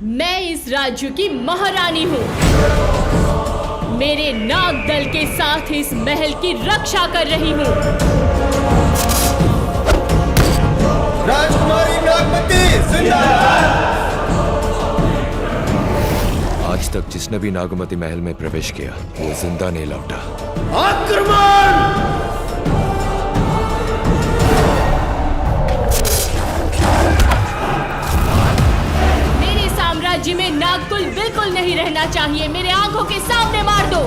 मैं इस राज्य की महारानी हूँ। मेरे नाग दल के साथ इस महल की रक्षा कर रही हूँ। राजकुमारी नागमती जिंदाबाद। आज तक जिसने भी नागमती महल में प्रवेश किया वो जिंदा नहीं लौटा। आक्रमण! राज्य में नागकुल बिल्कुल नहीं रहना चाहिए। मेरे आंखों के सामने मार दो।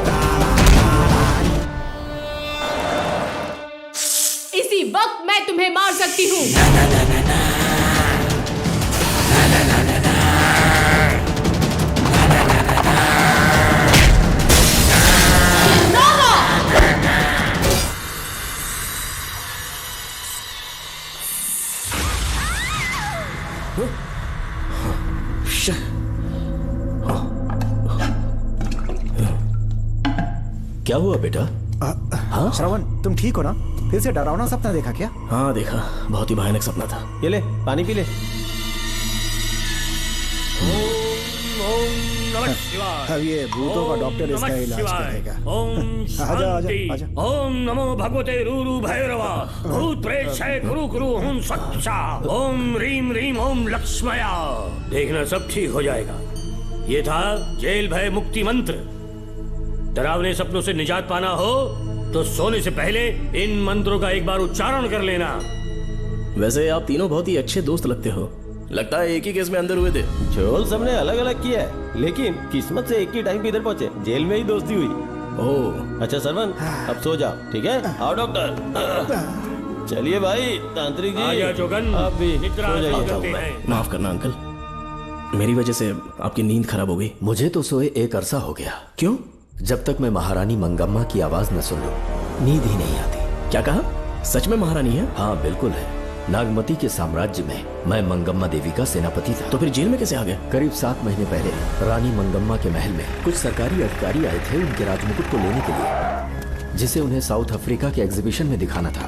इसी वक्त मैं तुम्हें मार सकती हूँ। क्या हुआ बेटा? हाँ श्रवण, तुम ठीक हो ना? फिर से डरावना सपना देखा क्या? हाँ देखा, बहुत ही भयानक सपना था। ये ले पानी पी ले। अब ये भूतों का डॉक्टर इसका इलाज करेगा। आजा आजा आजा। ओम नमो भगवते रूरू भैरवा भूत प्रेत शय कुरु कुरु ओम सच्चा ओम रीम रीम ओम लक्ष्मया। देखना सब ठीक हो जाएगा। ये था जेल भय मुक्ति मंत्र। डरावने सपनों से निजात पाना हो तो सोने से पहले इन मंत्रों का एक बार उच्चारण कर लेना। वैसे आप तीनों बहुत ही अच्छे दोस्त लगते हो। लगता है एक ही केस में अंदर हुए थे। झोल सबने अलग अलग किया है, लेकिन किस्मत से एक ही टाइम पे इधर पहुंचे। जेल में ही दोस्ती हुई। ओह अच्छा सरवन, अब सो जाओ, ठीक है? आओ डॉक्टर। चलिए भाई तांत्रिक जी, आजा जोगन, अब भी निद्रा सो करते जाइए। हैं। माफ करना अंकल, मेरी वजह से आपकी नींद खराब हो गई। मुझे तो सोए एक अरसा हो गया। क्यों? जब तक मैं महारानी मंगम्मा की आवाज न सुन लूं नींद ही नहीं आती। क्या कहा? सच में महारानी है? हाँ बिल्कुल है। नागमती के साम्राज्य में मैं मंगम्मा देवी का सेनापति था। तो फिर जेल में कैसे आ गए? करीब 7 महीने पहले रानी मंगम्मा के महल में कुछ सरकारी अधिकारी आए थे उनके राजमुकुट को लेने के लिए, जिसे उन्हें साउथ अफ्रीका के एग्जीबिशन में दिखाना था।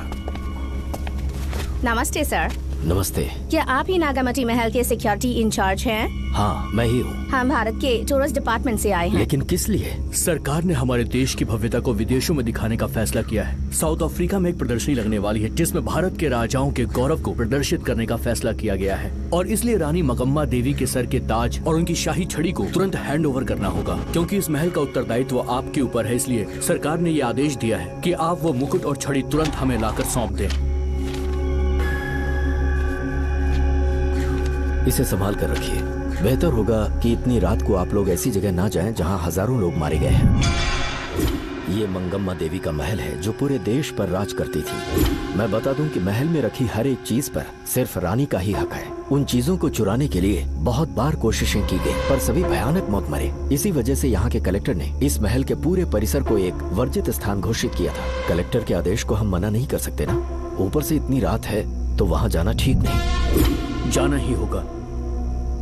नमस्ते सर। नमस्ते। क्या आप ही नागामती महल के सिक्योरिटी इंचार्ज हैं? हाँ मैं ही हूँ। हम भारत के टूरिस्ट डिपार्टमेंट से आए हैं। लेकिन किस लिए? सरकार ने हमारे देश की भव्यता को विदेशों में दिखाने का फैसला किया है। साउथ अफ्रीका में एक प्रदर्शनी लगने वाली है जिसमें भारत के राजाओं के गौरव को प्रदर्शित करने का फैसला किया गया है, और इसलिए रानी मंगम्मा देवी के सर के ताज और उनकी शाही छड़ी को तुरंत हैंड ओवर करना होगा। क्योंकि इस महल का उत्तरदायित्व आपके ऊपर है, इसलिए सरकार ने ये आदेश दिया है कि आप वो मुकुट और छड़ी तुरंत हमें लाकर सौंप दें। इसे संभाल कर रखिए। बेहतर होगा कि इतनी रात को आप लोग ऐसी जगह ना जाएं जहां हजारों लोग मारे गए हैं। ये मंगम्मा देवी का महल है जो पूरे देश पर राज करती थी। मैं बता दूं कि महल में रखी हर एक चीज पर सिर्फ रानी का ही हक है। उन चीजों को चुराने के लिए बहुत बार कोशिशें की गई, पर सभी भयानक मौत मरे। इसी वजह से यहाँ के कलेक्टर ने इस महल के पूरे परिसर को एक वर्जित स्थान घोषित किया था। कलेक्टर के आदेश को हम मना नहीं कर सकते ना। ऊपर से इतनी रात है तो वहाँ जाना ठीक नहीं। जाना ही होगा।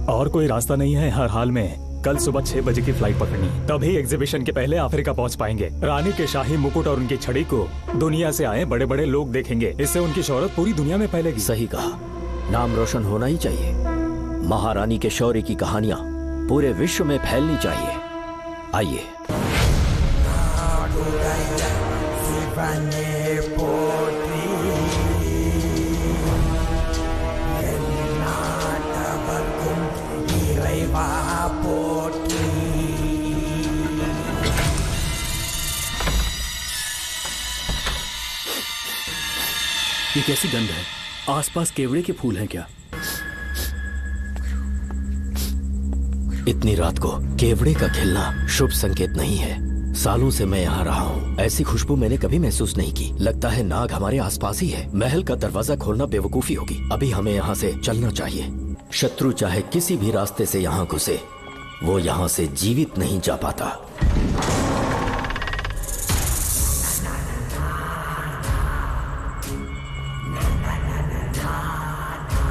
और कोई रास्ता नहीं है। हर हाल में कल सुबह 6 बजे की फ्लाइट पकड़नी, तभी एग्जीबिशन के पहले अफ्रीका पहुंच पाएंगे। रानी के शाही मुकुट और उनकी छड़ी को दुनिया से आए बड़े बड़े लोग देखेंगे। इससे उनकी शोहरत पूरी दुनिया में फैलेगी। सही कहा, नाम रोशन होना ही चाहिए। महारानी के शौर्य की कहानियां पूरे विश्व में फैलनी चाहिए। आइए। ये कैसी गंध है? आसपास केवड़े के फूल हैं क्या? इतनी रात को केवड़े का खिलना शुभ संकेत नहीं है। सालों से मैं यहाँ रहा हूँ, ऐसी खुशबू मैंने कभी महसूस नहीं की। लगता है नाग हमारे आसपास ही है। महल का दरवाजा खोलना बेवकूफी होगी। अभी हमें यहाँ से चलना चाहिए। शत्रु चाहे किसी भी रास्ते से यहाँ घुसे, वो यहाँ से जीवित नहीं जा पाता।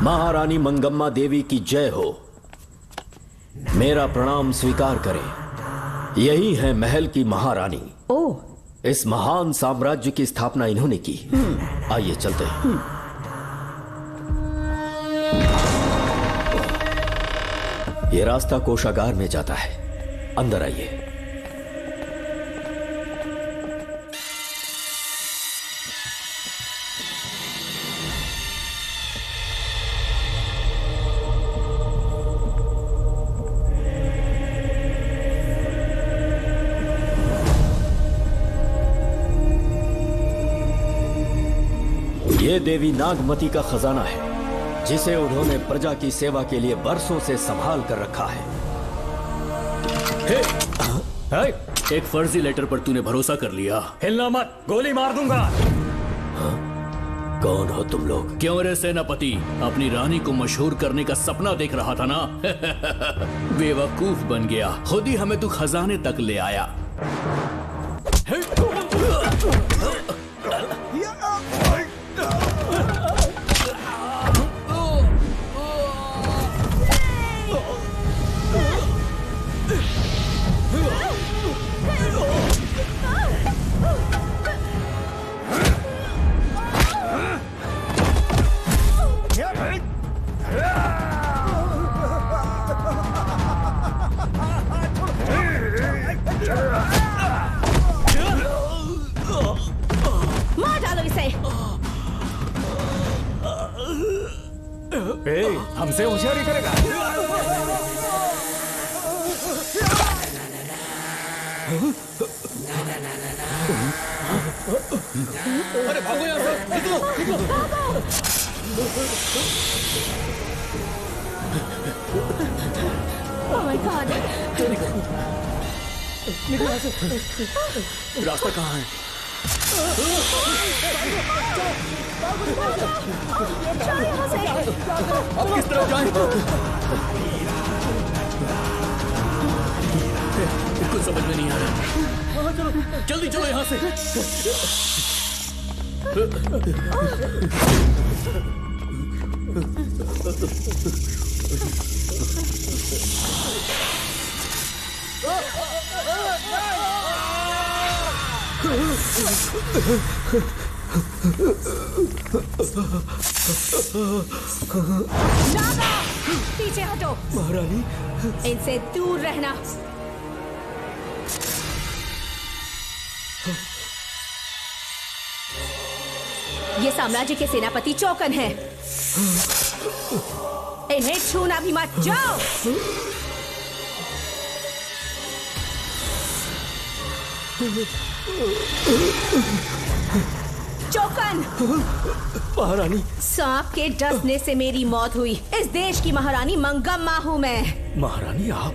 महारानी मंगम्मा देवी की जय हो। मेरा प्रणाम स्वीकार करें। यही है महल की महारानी। ओह, इस महान साम्राज्य की स्थापना इन्होंने की। आइए चलते हैं। ये रास्ता कोषागार में जाता है, अंदर आइए। ये देवी नागमती का खजाना है, जिसे उन्होंने प्रजा की सेवा के लिए बरसों से संभाल कर रखा है। एक फर्जी लेटर पर तूने भरोसा कर लिया। हिलना मत, गोली मार दूंगा। कौन हो तुम लोग? क्यों रे सेनापति, अपनी रानी को मशहूर करने का सपना देख रहा था ना? बेवकूफ बन गया, खुद ही हमें तू खजाने तक ले आया। मार डालो इसे। हमसे होशियारी करेगा। अरे भागो यहाँ से, निकलो, निकलो। Oh my God! निकलो यहाँ से। रास्ता कहाँ है? अब किस तरफ जाएं? कुछ समझ में नहीं आ रहा। जल्दी चलो यहाँ से। नागा, पीछे हटो। महारानी, इनसे दूर रहना। ये साम्राज्य के सेनापति चौकन हैं। इन्हें छूना भी मत। जाओ। चौकन। महारानी, सांप के डसने से मेरी मौत हुई। इस देश की महारानी मंगम्मा हूँ मैं। महारानी आप?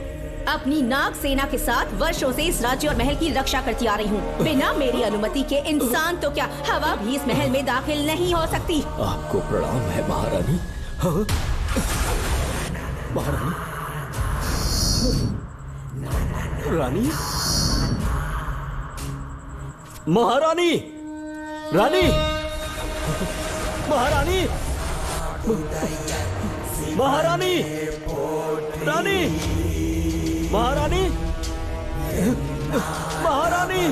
अपनी नाग सेना के साथ वर्षों से इस राज्य और महल की रक्षा करती आ रही हूँ। बिना मेरी अनुमति के इंसान तो क्या, हवा भी इस महल में दाखिल नहीं हो सकती। आपको प्रणाम है महारानी। हाँ? महारानी, रानी, महारानी, रानी, महारानी, महारानी, रानी, महारानी, महारानी,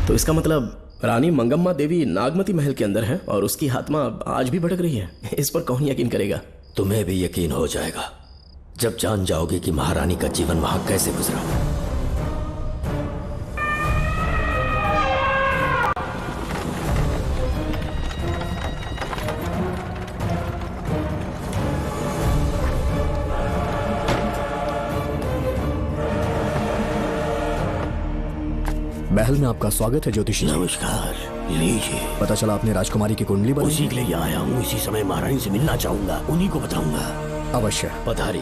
तो इसका मतलब रानी मंगम्मा देवी नागमती महल के अंदर है और उसकी आत्मा आज भी भटक रही है। इस पर कौन यकीन करेगा? तुम्हें भी यकीन हो जाएगा जब जान जाओगे कि महारानी का जीवन वहां कैसे गुजरा। महल में आपका स्वागत है ज्योतिषी। नमस्कार, लीजिए। पता चला आपने राजकुमारी की कुंडली बनाई। उसी के लिए आया हूँ। इसी समय महारानी से मिलना चाहूंगा, उन्हीं को बताऊंगा। अवश्य। पधारी।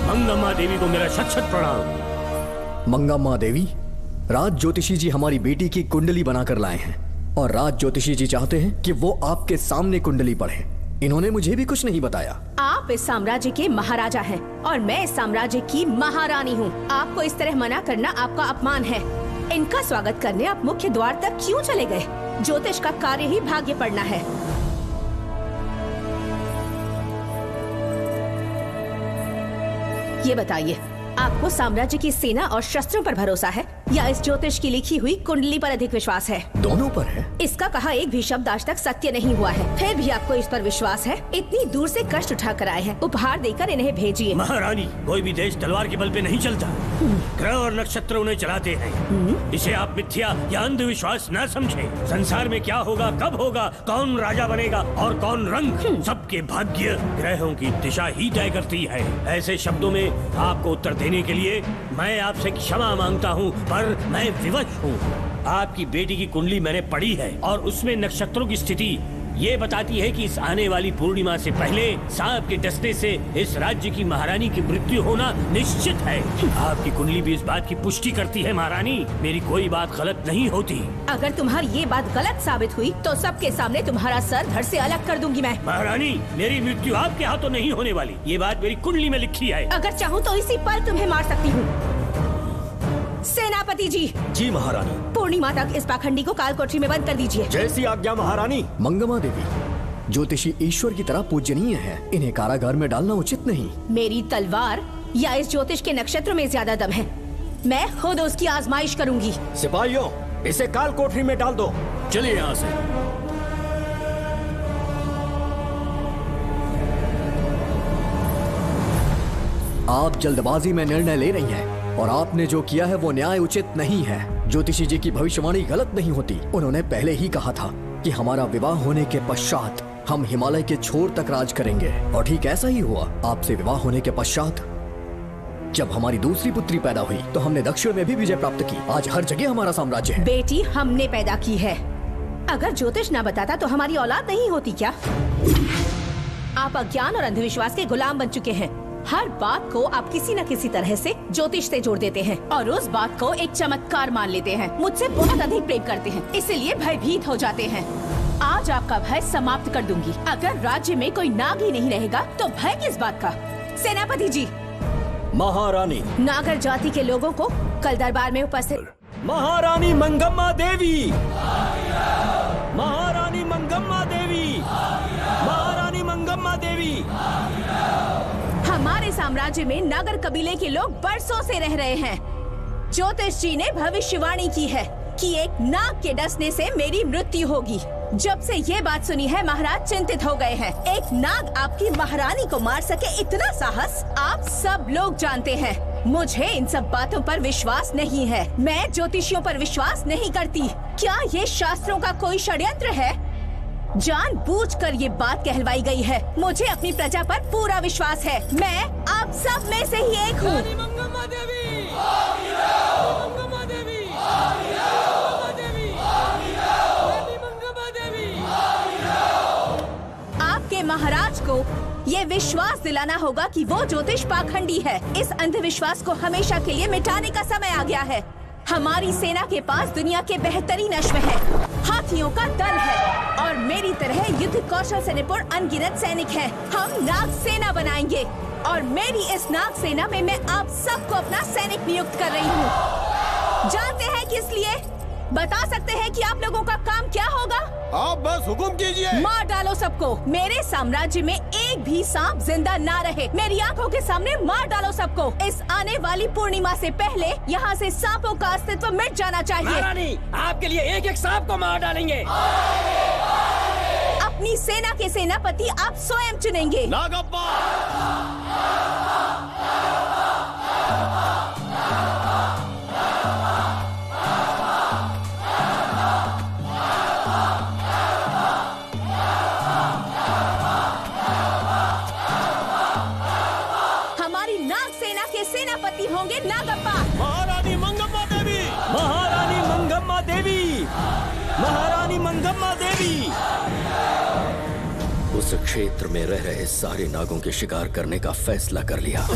मंगम्मा देवी को मेरा शत शत प्रणाम। मंगम्मा देवी, राज ज्योतिषी जी हमारी बेटी की कुंडली बनाकर लाए हैं और राज ज्योतिषी जी चाहते हैं कि वो आपके सामने कुंडली पढ़े। इन्होंने मुझे भी कुछ नहीं बताया। आप इस साम्राज्य के महाराजा हैं और मैं इस साम्राज्य की महारानी हूँ। आपको इस तरह मना करना आपका अपमान है। इनका स्वागत करने आप मुख्य द्वार तक क्यों चले गए? ज्योतिष का कार्य ही भाग्य पढ़ना है। ये बताइए, आपको साम्राज्य की सेना और शस्त्रों पर भरोसा है या इस ज्योतिष की लिखी हुई कुंडली पर अधिक विश्वास है? दोनों पर है। इसका कहा एक भी शब्द आज तक सत्य नहीं हुआ है, फिर भी आपको इस पर विश्वास है? इतनी दूर से कष्ट उठा कर आए हैं, उपहार देकर इन्हें भेजिए। महारानी, कोई भी देश तलवार के बल पे नहीं चलता, ग्रह और नक्षत्र उन्हें चलाते हैं। इसे आप मिथ्या या अंधविश्वास न समझें। संसार में क्या होगा, कब होगा, कौन राजा बनेगा और कौन रंग, सबके भाग्य ग्रहों की दिशा ही तय करती है। ऐसे शब्दों में आपको उत्तर देने के लिए मैं आपसे क्षमा मांगता हूँ, पर मैं विवश हूँ। आपकी बेटी की कुंडली मैंने पढ़ी है और उसमें नक्षत्रों की स्थिति ये बताती है कि इस आने वाली पूर्णिमा से पहले सांप के डसने से इस राज्य की महारानी की मृत्यु होना निश्चित है। आपकी कुंडली भी इस बात की पुष्टि करती है महारानी, मेरी कोई बात गलत नहीं होती। अगर तुम्हारी ये बात गलत साबित हुई तो सबके सामने तुम्हारा सर धड़ से अलग कर दूंगी मैं। महारानी, मेरी मृत्यु आपके हाथों नहीं होने वाली, ये बात मेरी कुंडली में लिखी है। अगर चाहूँ तो इसी पल तुम्हें मार सकती हूँ। सेनापति जी। जी महारानी। पूर्णिमा तक इस पाखंडी को कालकोठरी में बंद कर दीजिए। जैसी आज्ञा महारानी। मंगम्मा देवी ज्योतिषी ईश्वर की तरह पूजनीय है, इन्हें कारागार में डालना उचित नहीं। मेरी तलवार या इस ज्योतिष के नक्षत्रों में ज्यादा दम है, मैं खुद उसकी आजमाइश करूंगी। सिपाहियों, इसे कालकोठरी में डाल दो। चलिए यहाँ से। आप जल्दबाजी में निर्णय ले रही हैं और आपने जो किया है वो न्याय उचित नहीं है। ज्योतिषी जी की भविष्यवाणी गलत नहीं होती। उन्होंने पहले ही कहा था कि हमारा विवाह होने के पश्चात हम हिमालय के छोर तक राज करेंगे, और ठीक ऐसा ही हुआ। आपसे विवाह होने के पश्चात जब हमारी दूसरी पुत्री पैदा हुई तो हमने दक्षिण में भी विजय प्राप्त की। आज हर जगह हमारा साम्राज्य है। बेटी हमने पैदा की है, अगर ज्योतिष ना बताता तो हमारी औलाद नहीं होती क्या? आप अज्ञान और अंधविश्वास के गुलाम बन चुके हैं। हर बात को आप किसी न किसी तरह से ज्योतिष से जोड़ देते हैं और उस बात को एक चमत्कार मान लेते हैं। मुझसे बहुत अधिक प्रेम करते हैं, इसीलिए भयभीत हो जाते हैं। आज आपका भय समाप्त कर दूंगी। अगर राज्य में कोई नाग ही नहीं रहेगा तो भय किस बात का? सेनापति जी। महारानी। नागर जाति के लोगों को कल दरबार में उपस्थित। महारानी मंगम्मा देवी। महारानी मंगम्मा देवी। महारानी मंगम्मा देवी। हमारे साम्राज्य में नागर कबीले के लोग बरसों से रह रहे हैं। ज्योतिष जी ने भविष्यवाणी की है कि एक नाग के डसने से मेरी मृत्यु होगी। जब से ये बात सुनी है महाराज चिंतित हो गए हैं। एक नाग आपकी महारानी को मार सके, इतना साहस आप सब लोग जानते हैं। मुझे इन सब बातों पर विश्वास नहीं है। मैं ज्योतिषियों पर विश्वास नहीं करती। क्या ये शास्त्रों का कोई षड्यंत्र है? जानबूझकर ये बात कहलवाई गई है। मुझे अपनी प्रजा पर पूरा विश्वास है। मैं आप सब में से ही एक हूँ। आपके महाराज को ये विश्वास दिलाना होगा कि वो ज्योतिष पाखंडी है। इस अंधविश्वास को हमेशा के लिए मिटाने का समय आ गया है। हमारी सेना के पास दुनिया के बेहतरीन अश्व है, हाथियों का दल है और मेरी तरह युद्ध कौशल से निपुण अनगिनत सैनिक हैं। हम नाग सेना बनाएंगे और मेरी इस नाग सेना में मैं आप सबको अपना सैनिक नियुक्त कर रही हूँ। जानते हैं किस लिए? बता सकते हैं कि आप लोगों का काम क्या होगा? आप बस हुक्म कीजिए। मार डालो सबको। मेरे साम्राज्य में एक भी सांप जिंदा ना रहे। मेरी आंखों के सामने मार डालो सबको। इस आने वाली पूर्णिमा से पहले यहाँ से सांपों का अस्तित्व मिट जाना चाहिए। महारानी, आपके लिए एक एक सांप को मार डालेंगे। अपनी सेना के सेनापति आप स्वयं चुनेंगे। नागप्पा। सेनापति होंगे नागप्पा। महारानी मंगम्मा देवी। महारानी मंगम्मा देवी। महारानी मंगम्मा देवी। उस क्षेत्र में रह रहे सारे नागों के शिकार करने का फैसला कर लिया।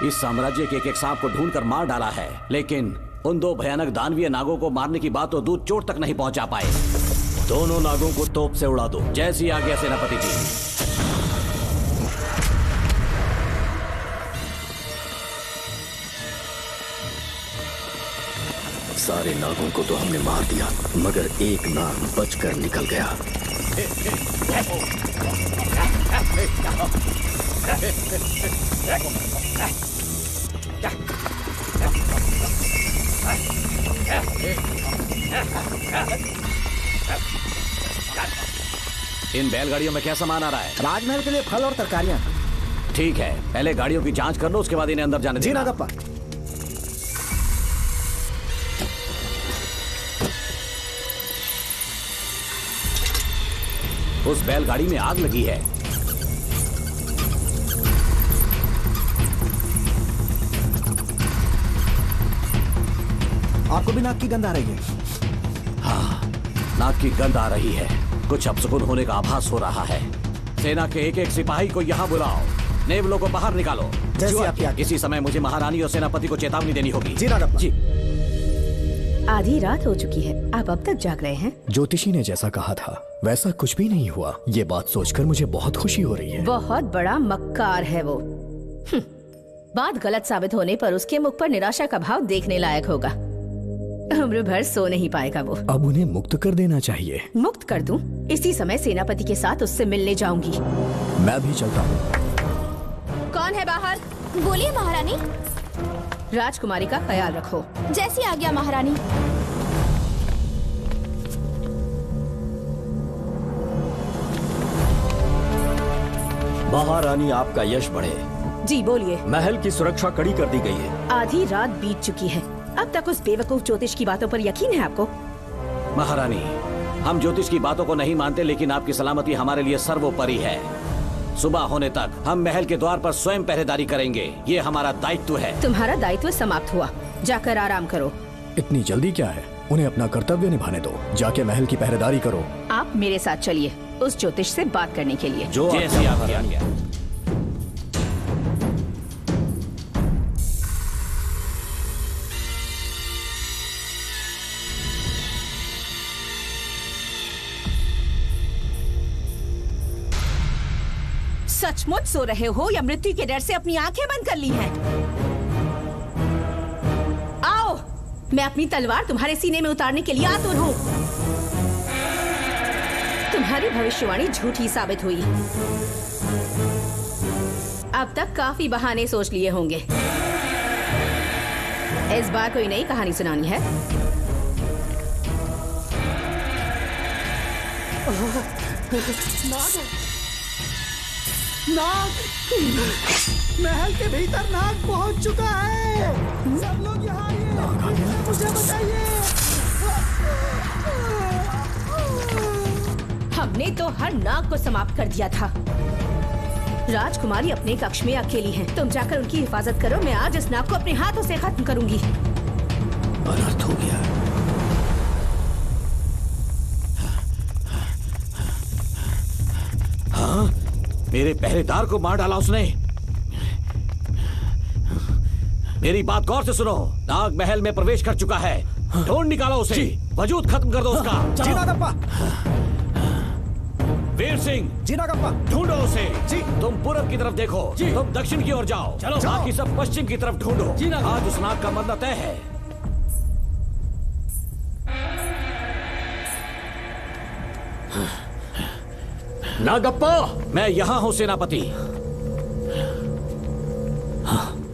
इस साम्राज्य के एक सांप को ढूंढकर मार डाला है, लेकिन उन 2 भयानक दानवीय नागों को मारने की बात तो दूध चोट तक नहीं पहुंचा पाए। दोनों नागों को तोप से उड़ा दो। जैसी आज्ञा सेनापति जी। सारे नागों को तो हमने मार दिया, मगर एक नाग बचकर निकल गया। इन बैलगाड़ियों में क्या सामान आ रहा है? राजमहल के लिए फल और तरकारियां। ठीक है, पहले गाड़ियों की जांच कर लो, उसके बाद इन्हें अंदर जाने जी देना। नागप्पा। उस बैलगाड़ी में आग लगी है। आपको भी नाक की गंध आ रही है? हाँ, नाक की गंध आ रही है। कुछ अपशकुन होने का आभास हो रहा है। सेना के एक-एक सिपाही को यहाँ बुलाओ, नेवलों को बाहर निकालो। जैसी आपकी आज्ञा। इसी समय मुझे महारानी और सेनापति को चेतावनी देनी होगी। जी नागप्पा। जी। आधी रात हो चुकी है, आप अब तक जाग रहे हैं? ज्योतिषी ने जैसा कहा था वैसा कुछ भी नहीं हुआ। ये बात सोचकर मुझे बहुत खुशी हो रही है। बहुत बड़ा मक्कार है वो। बात गलत साबित होने पर उसके मुख पर निराशा का भाव देखने लायक होगा। उम्र भर सो नहीं पाएगा वो। अब उन्हें मुक्त कर देना चाहिए। मुक्त कर दूं? इसी समय सेनापति के साथ उससे मिलने जाऊंगी। मैं भी चलता हूँ। कौन है बाहर? बोलिए महारानी। राजकुमारी का ख्याल रखो। जैसी आज्ञा महारानी। महारानी, आपका यश बढ़े। जी बोलिए। महल की सुरक्षा कड़ी कर दी गई है। आधी रात बीत चुकी है, अब तक उस बेवकूफ ज्योतिष की बातों पर यकीन है आपको? महारानी, हम ज्योतिष की बातों को नहीं मानते, लेकिन आपकी सलामती हमारे लिए सर्वोपरि है। सुबह होने तक हम महल के द्वार पर स्वयं पहरेदारी करेंगे, ये हमारा दायित्व है। तुम्हारा दायित्व समाप्त हुआ, जाकर आराम करो। इतनी जल्दी क्या है? उन्हें अपना कर्तव्य निभाने दो। जाके महल की पहरेदारी करो। आप मेरे साथ चलिए उस ज्योतिष से बात करने के लिए। जो जैसी आपकी आज्ञा। सचमुच सो रहे हो या मृत्यु के डर से अपनी आंखें बंद कर ली हैं? आओ, मैं अपनी तलवार तुम्हारे सीने में उतारने के लिए आतुर हूँ। तुम्हारी भविष्यवाणी झूठी साबित हुई। अब तक काफी बहाने सोच लिए होंगे। इस बार कोई नई कहानी सुनानी है? नाग! महल के भीतर नाग पहुंच चुका है। सब लोग यहाँ आइए, मुझे बचाइए। हमने तो हर नाग को समाप्त कर दिया था। राजकुमारी अपने कक्ष में अकेली है, तुम जाकर उनकी हिफाजत करो। मैं आज इस नाग को अपने हाथों से खत्म करूंगी। अनर्थ हो गया। हाँ, मेरे पहरेदार को मार डाला उसने। मेरी बात गौर से सुनो। नाग महल में प्रवेश कर चुका है, ढूंढ निकालो उसे। वजूद खत्म कर दो उसका। जी नागप्पा। वीर सिंह। जी नागप्पा। ढूंढो उसे। जी। तुम पूरब की तरफ देखो, तुम दक्षिण की ओर जाओ। चलो। बाकी सब पश्चिम की तरफ ढूंढो। आज उस नाग का मरना तय है। नागप्पा! मैं यहाँ हूँ सेनापति।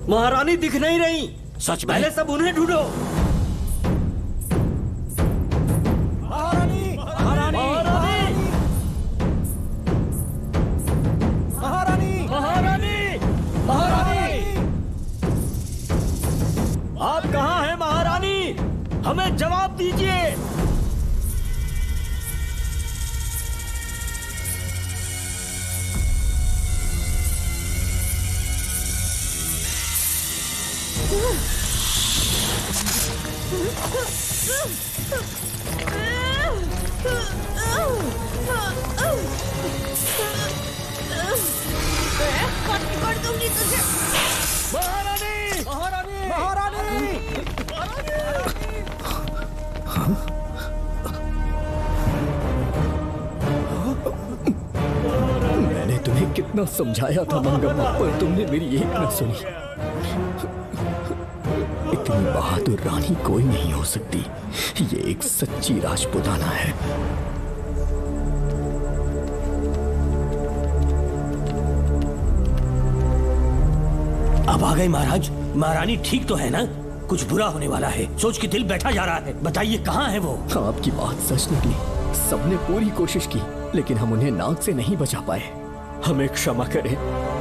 महारानी दिख नहीं रही। सच में? पहले सब उन्हें ढूंढो। महारानी! महारानी! महारानी! महारानी! महारानी! आप कहाँ हैं महारानी? हमें जवाब दीजिए। कर दूंगी तुझे। महारानी! तुम्हें कितना समझाया था मंगम्मा, पर तुमने मेरी एक न सुनी। इतनी बहादुर रानी कोई नहीं हो सकती। ये एक सच्ची राजपुताना है। अब आ गए महाराज। महारानी ठीक तो है ना? कुछ बुरा होने वाला है, सोच के दिल बैठा जा रहा है। बताइए कहाँ है वो? आपकी बात सच निकली। सबने पूरी कोशिश की, लेकिन हम उन्हें नाग से नहीं बचा पाए। हमें क्षमा करें,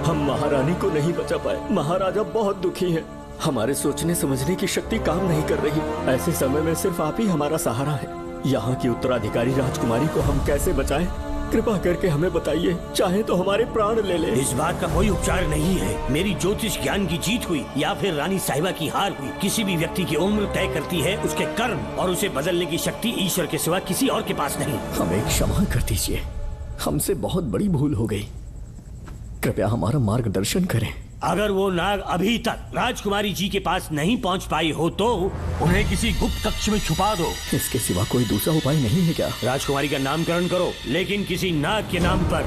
हम महारानी को नहीं बचा पाए। महाराजा बहुत दुखी हैं। हमारे सोचने समझने की शक्ति काम नहीं कर रही। ऐसे समय में सिर्फ आप ही हमारा सहारा है। यहाँ की उत्तराधिकारी राजकुमारी को हम कैसे बचाएं? कृपा करके हमें बताइए, चाहे तो हमारे प्राण ले ले। इस बात का कोई उपचार नहीं है। मेरी ज्योतिष ज्ञान की जीत हुई या फिर रानी साहिबा की हार हुई। किसी भी व्यक्ति की उम्र तय करती है उसके कर्म, और उसे बदलने की शक्ति ईश्वर के सिवा किसी और के पास नहीं। हमें क्षमा कर दीजिए, हमसे बहुत बड़ी भूल हो गई। कृपया हमारा मार्गदर्शन करें। अगर वो नाग अभी तक राजकुमारी जी के पास नहीं पहुंच पाई हो तो उन्हें किसी गुप्त कक्ष में छुपा दो। इसके सिवा कोई दूसरा उपाय नहीं है क्या? राजकुमारी का नामकरण करो, लेकिन किसी नाग के नाम पर।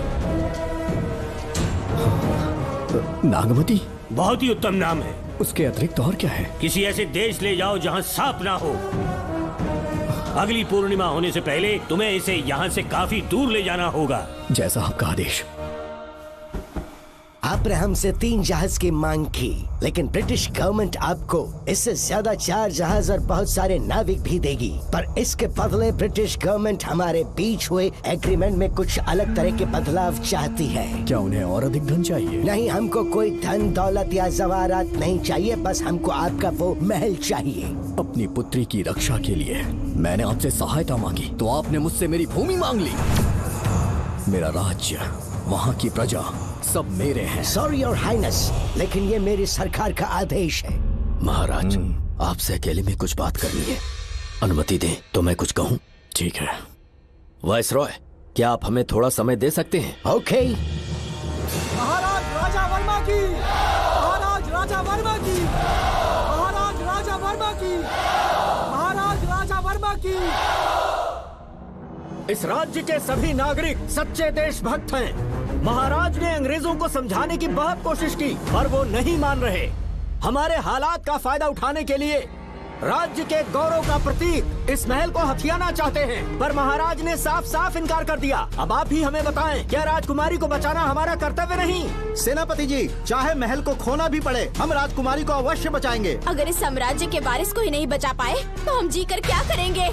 नागमती बहुत ही उत्तम नाम है। उसके अतिरिक्त और क्या है? किसी ऐसे देश ले जाओ जहाँ सांप ना हो। अगली पूर्णिमा होने से पहले तुम्हें इसे यहाँ से काफी दूर ले जाना होगा। जैसा आपका आदेश। आपने हमसे 3 जहाज की मांग की, लेकिन ब्रिटिश गवर्नमेंट आपको इससे ज्यादा 4 जहाज और बहुत सारे नाविक भी देगी। पर इसके बदले ब्रिटिश गवर्नमेंट हमारे बीच हुए एग्रीमेंट में कुछ अलग तरह के बदलाव चाहती है। क्या उन्हें और अधिक धन चाहिए? नहीं, हमको कोई धन दौलत या जवाहरात नहीं चाहिए। बस हमको आपका वो महल चाहिए। अपनी पुत्री की रक्षा के लिए मैंने आपसे सहायता मांगी, तो आपने मुझसे मेरी भूमि मांग ली। मेरा राज्य, वहाँ की प्रजा सब मेरे हैं। सॉरी योर हाइनेस, लेकिन ये मेरी सरकार का आदेश है। महाराज, आपसे अकेले में कुछ बात करनी है। अनुमति दें तो मैं कुछ कहूँ? ठीक है। वाइसरॉय, क्या आप हमें थोड़ा समय दे सकते हैं? ओके। महाराज राजा वर्मा की, महाराज राजा वर्मा की, महाराज राजा वर्मा की, महाराज राजा वर्मा की। इस राज्य के सभी नागरिक सच्चे देशभक्त हैं। महाराज ने अंग्रेजों को समझाने की बहुत कोशिश की, पर वो नहीं मान रहे। हमारे हालात का फायदा उठाने के लिए राज्य के गौरव का प्रतीक इस महल को हथियाना चाहते हैं, पर महाराज ने साफ साफ इनकार कर दिया। अब आप ही हमें बताएं, क्या राजकुमारी को बचाना हमारा कर्तव्य नहीं? सेनापति जी, चाहे महल को खोना भी पड़े, हम राजकुमारी को अवश्य बचाएंगे। अगर इस साम्राज्य के वारिस को ही नहीं बचा पाए तो हम जीकर क्या करेंगे?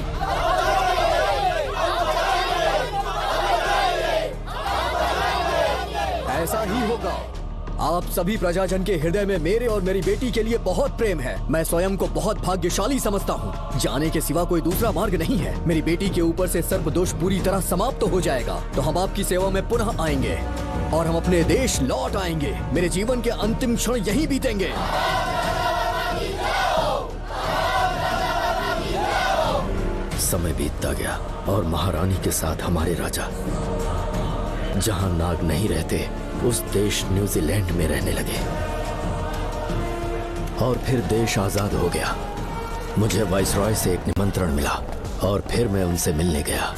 ऐसा ही होगा। आप सभी प्रजाजन के हृदय में मेरे और मेरी बेटी के लिए बहुत प्रेम है। मैं स्वयं को बहुत भाग्यशाली समझता हूँ। जाने के सिवा कोई दूसरा मार्ग नहीं है। मेरी बेटी के ऊपर से सर्प दोष पूरी तरह समाप्त हो जाएगा, तो हम आपकी सेवा में पुनः आएंगे और हम अपने देश लौट आएंगे। मेरे जीवन के अंतिम क्षण यहीं बीतेंगे। समय बीतता गया और महारानी के साथ हमारे राजा जहां नाग नहीं रहते उस देश न्यूजीलैंड में रहने लगे, और फिर देश आजाद हो गया। मुझे वाइसरॉय से एक निमंत्रण मिला और फिर मैं उनसे मिलने गया।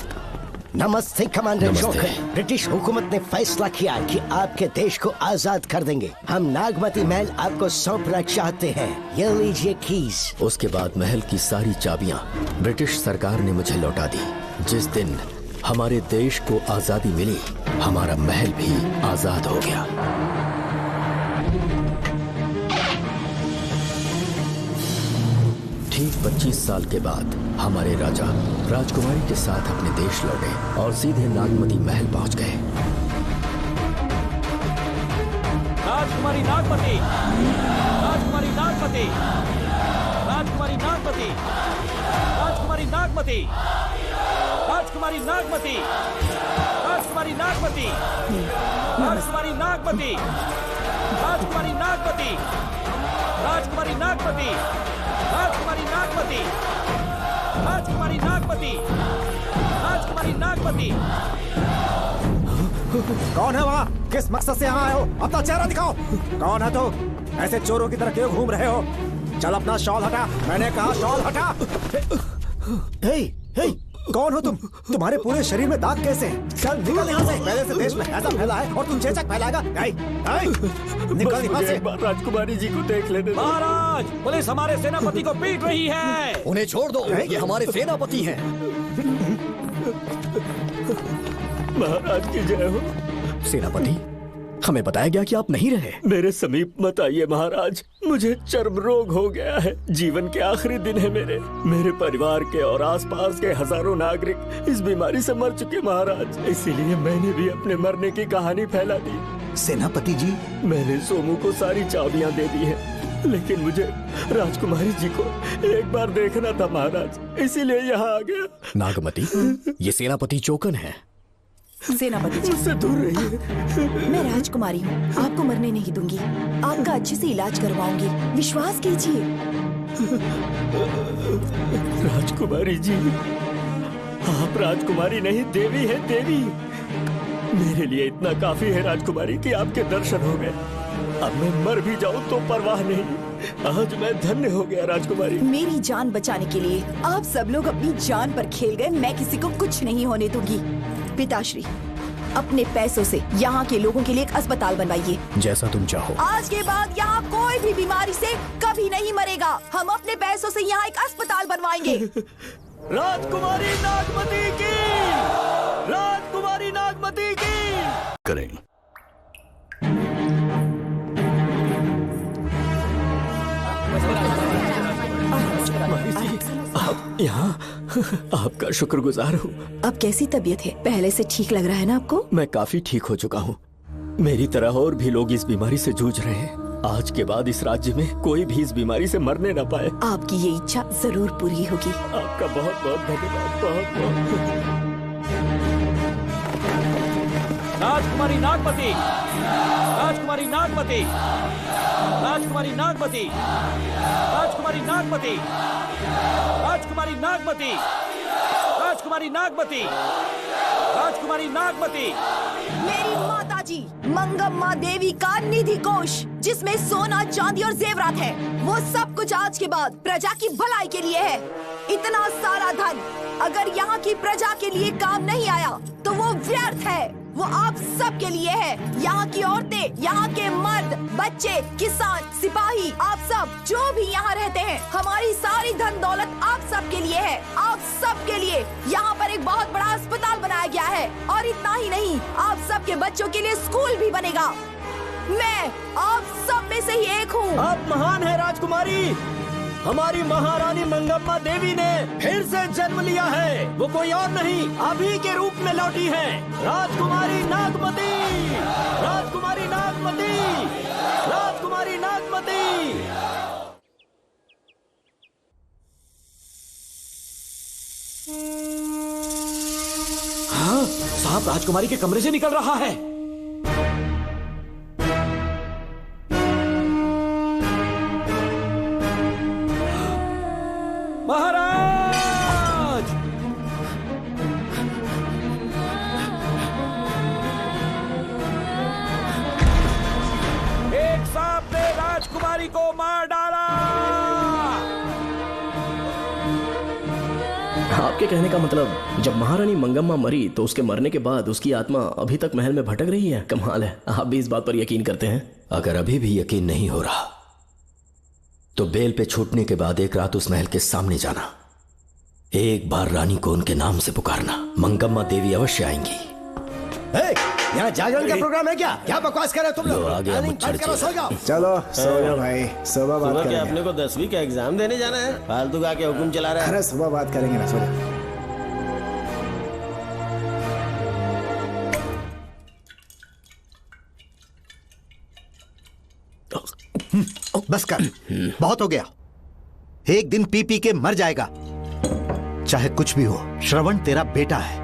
नमस्ते कमांडर जोकर। ब्रिटिश हुकूमत ने फैसला किया कि आपके देश को आजाद कर देंगे। हम नागमती महल आपको सौंपना चाहते हैं। ये लीजिए कीज। उसके बाद महल की सारी चाबियां ब्रिटिश सरकार ने मुझे लौटा दी। जिस दिन हमारे देश को आजादी मिली, हमारा महल भी आजाद हो गया। ठीक 25 साल के बाद हमारे राजा राजकुमारी के साथ अपने देश लौटे और सीधे नागमती महल पहुंच गए। राजकुमारी नागमती, राजकुमारी नागमती, राजकुमारी नागमती, राजकुमारी नागमती, राजकुमारी नागमती, राजकुमारी नागमती, राजकुमारी नागमती, राजकुमारी नागमती, राजकुमारी नागमती, राजकुमारी नागमती, राजकुमारी नागमती, राजकुमारी नागमती। कौन है वहाँ? किस मकसद से यहाँ आए हो? अपना चेहरा दिखाओ। कौन है तो? ऐसे चोरों की तरह क्यों घूम रहे हो? चल अपना शॉल हटा। मैंने कहा शॉल हटा। हे, हे, कौन हो तुम? तुम्हारे पूरे शरीर में दाग कैसे हैं? चल निकल यहाँ से। पहले से देश में हैजा फैला है और तुम चेचक फैलाएगा। निकल यहाँ से। राजकुमारी जी को देख लेने। महाराज, पुलिस हमारे सेनापति को पीट रही है। उन्हें छोड़ दो, ये हमारे सेनापति हैं। महाराज की जय हो। सेनापति, हमें बताया गया कि आप नहीं रहे। मेरे समीप मत आइए महाराज, मुझे चर्म रोग हो गया है। जीवन के आखिरी दिन है मेरे परिवार के और आसपास के हजारों नागरिक इस बीमारी से मर चुके महाराज। इसीलिए मैंने भी अपने मरने की कहानी फैला दी। सेनापति जी, मैंने सोमू को सारी चाबियां दे दी है, लेकिन मुझे राजकुमारी जी को एक बार देखना था महाराज, इसीलिए यहाँ आ गया। नागमती, ये सेनापति चोकन है। सेनापति जी, मुझसे दूर रहिए। मैं राजकुमारी हूँ, आपको मरने नहीं दूंगी। आपका अच्छे से इलाज करवाऊंगी, विश्वास कीजिए। राजकुमारी जी, आप राजकुमारी नहीं देवी है, देवी। मेरे लिए इतना काफी है राजकुमारी कि आपके दर्शन हो गए। अब मैं मर भी जाऊं तो परवाह नहीं। आज मैं धन्य हो गया राजकुमारी। मेरी जान बचाने के लिए आप सब लोग अपनी जान पर खेल गए। मैं किसी को कुछ नहीं होने दूंगी। पिताश्री, अपने पैसों से यहाँ के लोगों के लिए एक अस्पताल बनवाइए। जैसा तुम चाहो। आज के बाद यहाँ कोई भी बीमारी से कभी नहीं मरेगा। हम अपने पैसों से यहाँ एक अस्पताल बनवाएंगे। राजकुमारी नागमती की, राजकुमारी नागमती की। करें। आप यहाँ, आपका शुक्रगुजार हूँ। अब कैसी तबीयत है? पहले से ठीक लग रहा है ना आपको? मैं काफी ठीक हो चुका हूँ। मेरी तरह और भी लोग इस बीमारी से जूझ रहे हैं। आज के बाद इस राज्य में कोई भी इस बीमारी से मरने न पाए। आपकी ये इच्छा जरूर पूरी होगी। आपका बहुत बहुत धन्यवाद। बहुत बहुत। राजकुमारी नागमती, राजकुमारी नागमती, राजकुमारी नागमती, राजकुमारी नागमती, राजकुमारी नागमती, राजकुमारी नागमती, राजकुमारी नागमती। मेरी माताजी मंगम्मा देवी का निधि कोष, जिसमें सोना, चांदी और जेवरात है, वो सब कुछ आज के बाद प्रजा की भलाई के लिए है। इतना सारा धन अगर यहाँ की प्रजा के लिए काम नहीं आया तो वो व्यर्थ है। वो आप सब के लिए है। यहाँ की औरतें, यहाँ के मर्द, बच्चे, किसान, सिपाही, आप सब जो भी यहाँ रहते हैं, हमारी सारी धन दौलत आप सब के लिए है। आप सब के लिए यहाँ पर एक बहुत बड़ा अस्पताल बनाया गया है। और इतना ही नहीं, आप सब के बच्चों के लिए स्कूल भी बनेगा। मैं आप सब में से ही एक हूँ। आप महान है राजकुमारी। हमारी महारानी मंगम्मा देवी ने फिर से जन्म लिया है। वो कोई और नहीं, अभी के रूप में लौटी है। राजकुमारी नागमती, राजकुमारी नागमती, राजकुमारी नागमती। हाँ, साहब राजकुमारी के कमरे से निकल रहा है। महाराज, एक सांप ने राजकुमारी को मार डाला। आपके कहने का मतलब, जब महारानी मंगम्मा मरी तो उसके मरने के बाद उसकी आत्मा अभी तक महल में भटक रही है? कमाल है, आप भी इस बात पर यकीन करते हैं? अगर अभी भी यकीन नहीं हो रहा तो बेल पे छूटने के बाद एक रात उस महल के सामने जाना, एक बार रानी को उनके नाम से पुकारना। मंगम्मा देवी अवश्य आएंगी। यहाँ जागरण का प्रोग्राम है क्या? क्या बकवास कर रहे हो तुम लोग? सो जाओ। चलो सो जाओ भाई, सुबह बात करेंगे। अपने को 10वीं का एग्जाम देने जाना है, फालतू का के हुक्म चला रहा है। अरे सुबह बात करेंगे ना, सो जाओ। बस कर, बहुत हो गया। एक दिन पी पी के मर जाएगा, चाहे कुछ भी हो। श्रवण तेरा बेटा है,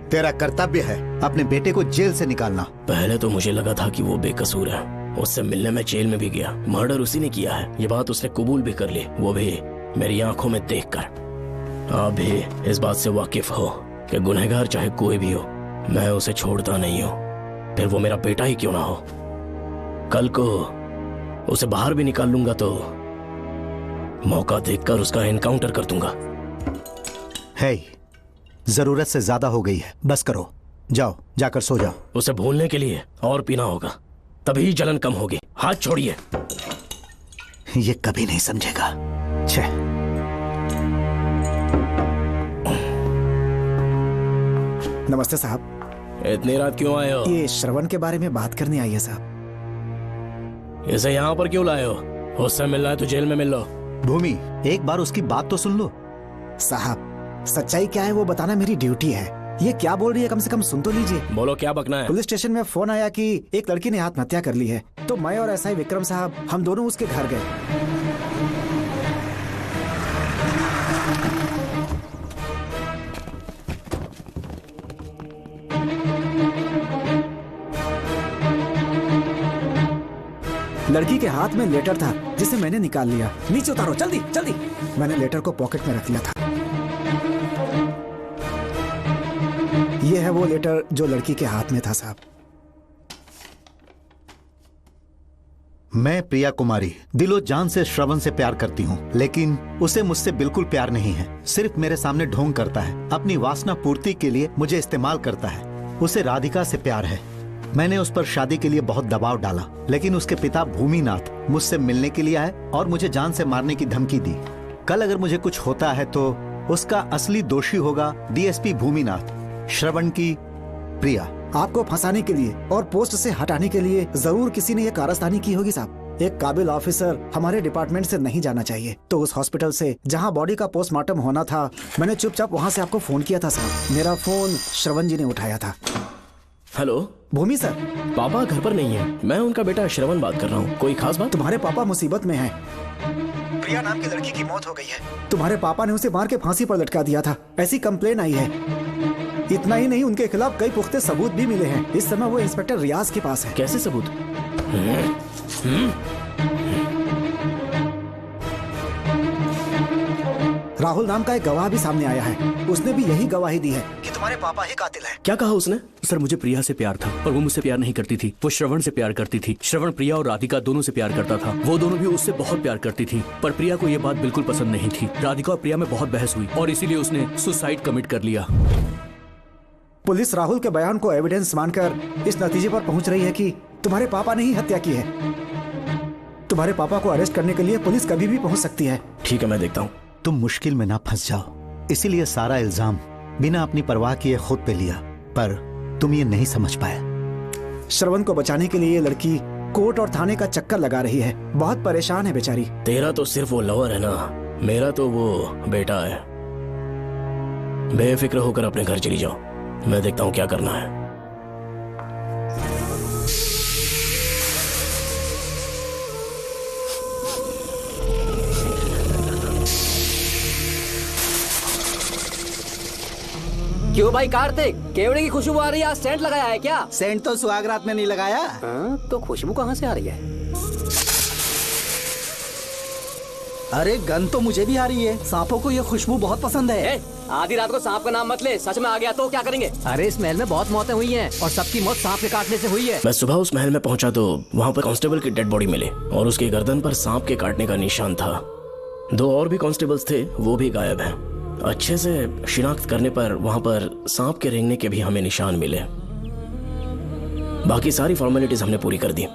तेरा कर्तव्य है अपने बेटे को जेल से निकालना। पहले तो मुझे लगा था कि वो बेकसूर है, उससे मिलने में जेल में भी गया, मर्डर उसी ने किया है, ये बात उसने कबूल भी कर ली, वो भी मेरी आंखों में देखकर। आप भी इस बात से वाकिफ हो कि गुनहगार चाहे कोई भी हो, मैं उसे छोड़ता नहीं हूँ, फिर वो मेरा बेटा ही क्यों ना हो। कल को उसे बाहर भी निकाल लूंगा तो मौका देखकर उसका एनकाउंटर कर दूंगा। है, जरूरत से ज्यादा हो गई है, बस करो। जाओ, जाकर सो जाओ। उसे भूलने के लिए और पीना होगा, तभी जलन कम होगी। हाथ छोड़िए। ये कभी नहीं समझेगा। छे। नमस्ते साहब। इतनी रात क्यों आए हो? ये श्रवण के बारे में बात करने आई है साहब। इसे यहाँ पर क्यों लाए हो? उससे मिलना है तो जेल में मिल लो। भूमि, एक बार उसकी बात तो सुन लो। साहब, सच्चाई क्या है वो बताना मेरी ड्यूटी है। ये क्या बोल रही है, कम से कम सुन तो लीजिए। बोलो, क्या बकना है? पुलिस स्टेशन में फोन आया कि एक लड़की ने आत्महत्या कर ली है, तो मैं और एसआई विक्रम साहब हम दोनों उसके घर गए। लड़की के हाथ में लेटर था जिसे मैंने निकाल लिया। नीचे उतारो, जल्दी जल्दी। मैंने लेटर को पॉकेट में रख लिया था। ये है वो लेटर जो लड़की के हाथ में था साहब। मैं प्रिया कुमारी दिलो जान से श्रवण से प्यार करती हूँ, लेकिन उसे मुझसे बिल्कुल प्यार नहीं है। सिर्फ मेरे सामने ढोंग करता है, अपनी वासना पूर्ति के लिए मुझे इस्तेमाल करता है। उसे राधिका से प्यार है। मैंने उस पर शादी के लिए बहुत दबाव डाला, लेकिन उसके पिता भूमिनाथ मुझसे मिलने के लिए आए और मुझे जान से मारने की धमकी दी। कल अगर मुझे कुछ होता है तो उसका असली दोषी होगा डीएसपी भूमिनाथ। श्रवण की प्रिया। आपको फंसाने के लिए और पोस्ट से हटाने के लिए जरूर किसी ने ये कारस्तानी की होगी साहब। एक काबिल ऑफिसर हमारे डिपार्टमेंट से नहीं जाना चाहिए। तो उस हॉस्पिटल से जहां बॉडी का पोस्टमार्टम होना था, मैंने चुपचाप वहां से आपको फोन किया था साहब। मेरा फोन श्रवण जी ने उठाया था। हेलो भूमि सर। पापा घर पर नहीं है, मैं उनका बेटा श्रवण बात कर रहा हूँ। कोई खास बात? तुम्हारे पापा मुसीबत में हैं। प्रिया नाम की लड़की की मौत हो गई है। तुम्हारे पापा ने उसे मार के फांसी पर लटका दिया था, ऐसी कंप्लेन आई है। इतना ही नहीं, उनके खिलाफ कई पुख्ते सबूत भी मिले हैं। इस समय वो इंस्पेक्टर रियाज के पास है। कैसे सबूत? राहुल नाम का एक गवाह भी सामने आया है। उसने भी यही गवाही दी है कि तुम्हारे पापा ही कातिल है। क्या कहा उसने? सर, मुझे प्रिया से प्यार था, पर वो मुझसे प्यार नहीं करती थी। वो श्रवण से प्यार करती थी। श्रवण प्रिया और राधिका दोनों से प्यार करता था। वो दोनों भी उससे बहुत प्यार करती थी, पर प्रिया को ये बात बिल्कुल पसंद नहीं थी। राधिका और प्रिया में बहुत बहस हुई और इसीलिए उसने सुसाइड कमिट कर लिया। पुलिस राहुल के बयान को एविडेंस मानकर इस नतीजे पर पहुंच रही है कि तुम्हारे पापा ने ही हत्या की है। तुम्हारे पापा को अरेस्ट करने के लिए पुलिस कभी भी पहुंच सकती है। ठीक है, मैं देखता हूँ। तुम मुश्किल में ना फंस जाओ, इसीलिए सारा इल्जाम बिना अपनी परवाह किए खुद पे लिया, पर तुम ये नहीं समझ पाए। श्रवण को बचाने के लिए ये लड़की कोर्ट और थाने का चक्कर लगा रही है। बहुत परेशान है बेचारी। तेरा तो सिर्फ वो लवर है ना, मेरा तो वो बेटा है। बेफिक्र होकर अपने घर चली जाओ, मैं देखता हूँ क्या करना है। क्यों भाई कार्तिक, केवड़े की खुशबू आ रही है? आज सेंट लगाया है क्या? सेंट तो सुहाग रात में नहीं लगाया। तो खुशबू कहाँ से आ रही है? अरे गन तो मुझे भी आ रही है। सांपों को ये खुशबू बहुत पसंद है। आधी रात को सांप का नाम मत ले, सच में आ गया तो क्या करेंगे? अरे इस महल में बहुत मौतें हुई हैं और सबकी मौत सांप के काटने से हुई है। मैं सुबह उस महल में पहुंचा तो वहाँ पर कांस्टेबल की डेड बॉडी मिली और उसकी गर्दन पर सांप के काटने का निशान था। 2 और भी कांस्टेबल्स थे, वो भी गायब हैं। अच्छे से शिनाख्त करने पर वहाँ पर सांप के रेंगने के भी हमें निशान मिले। बाकी सारी फॉर्मेलिटीज हमने पूरी कर दी।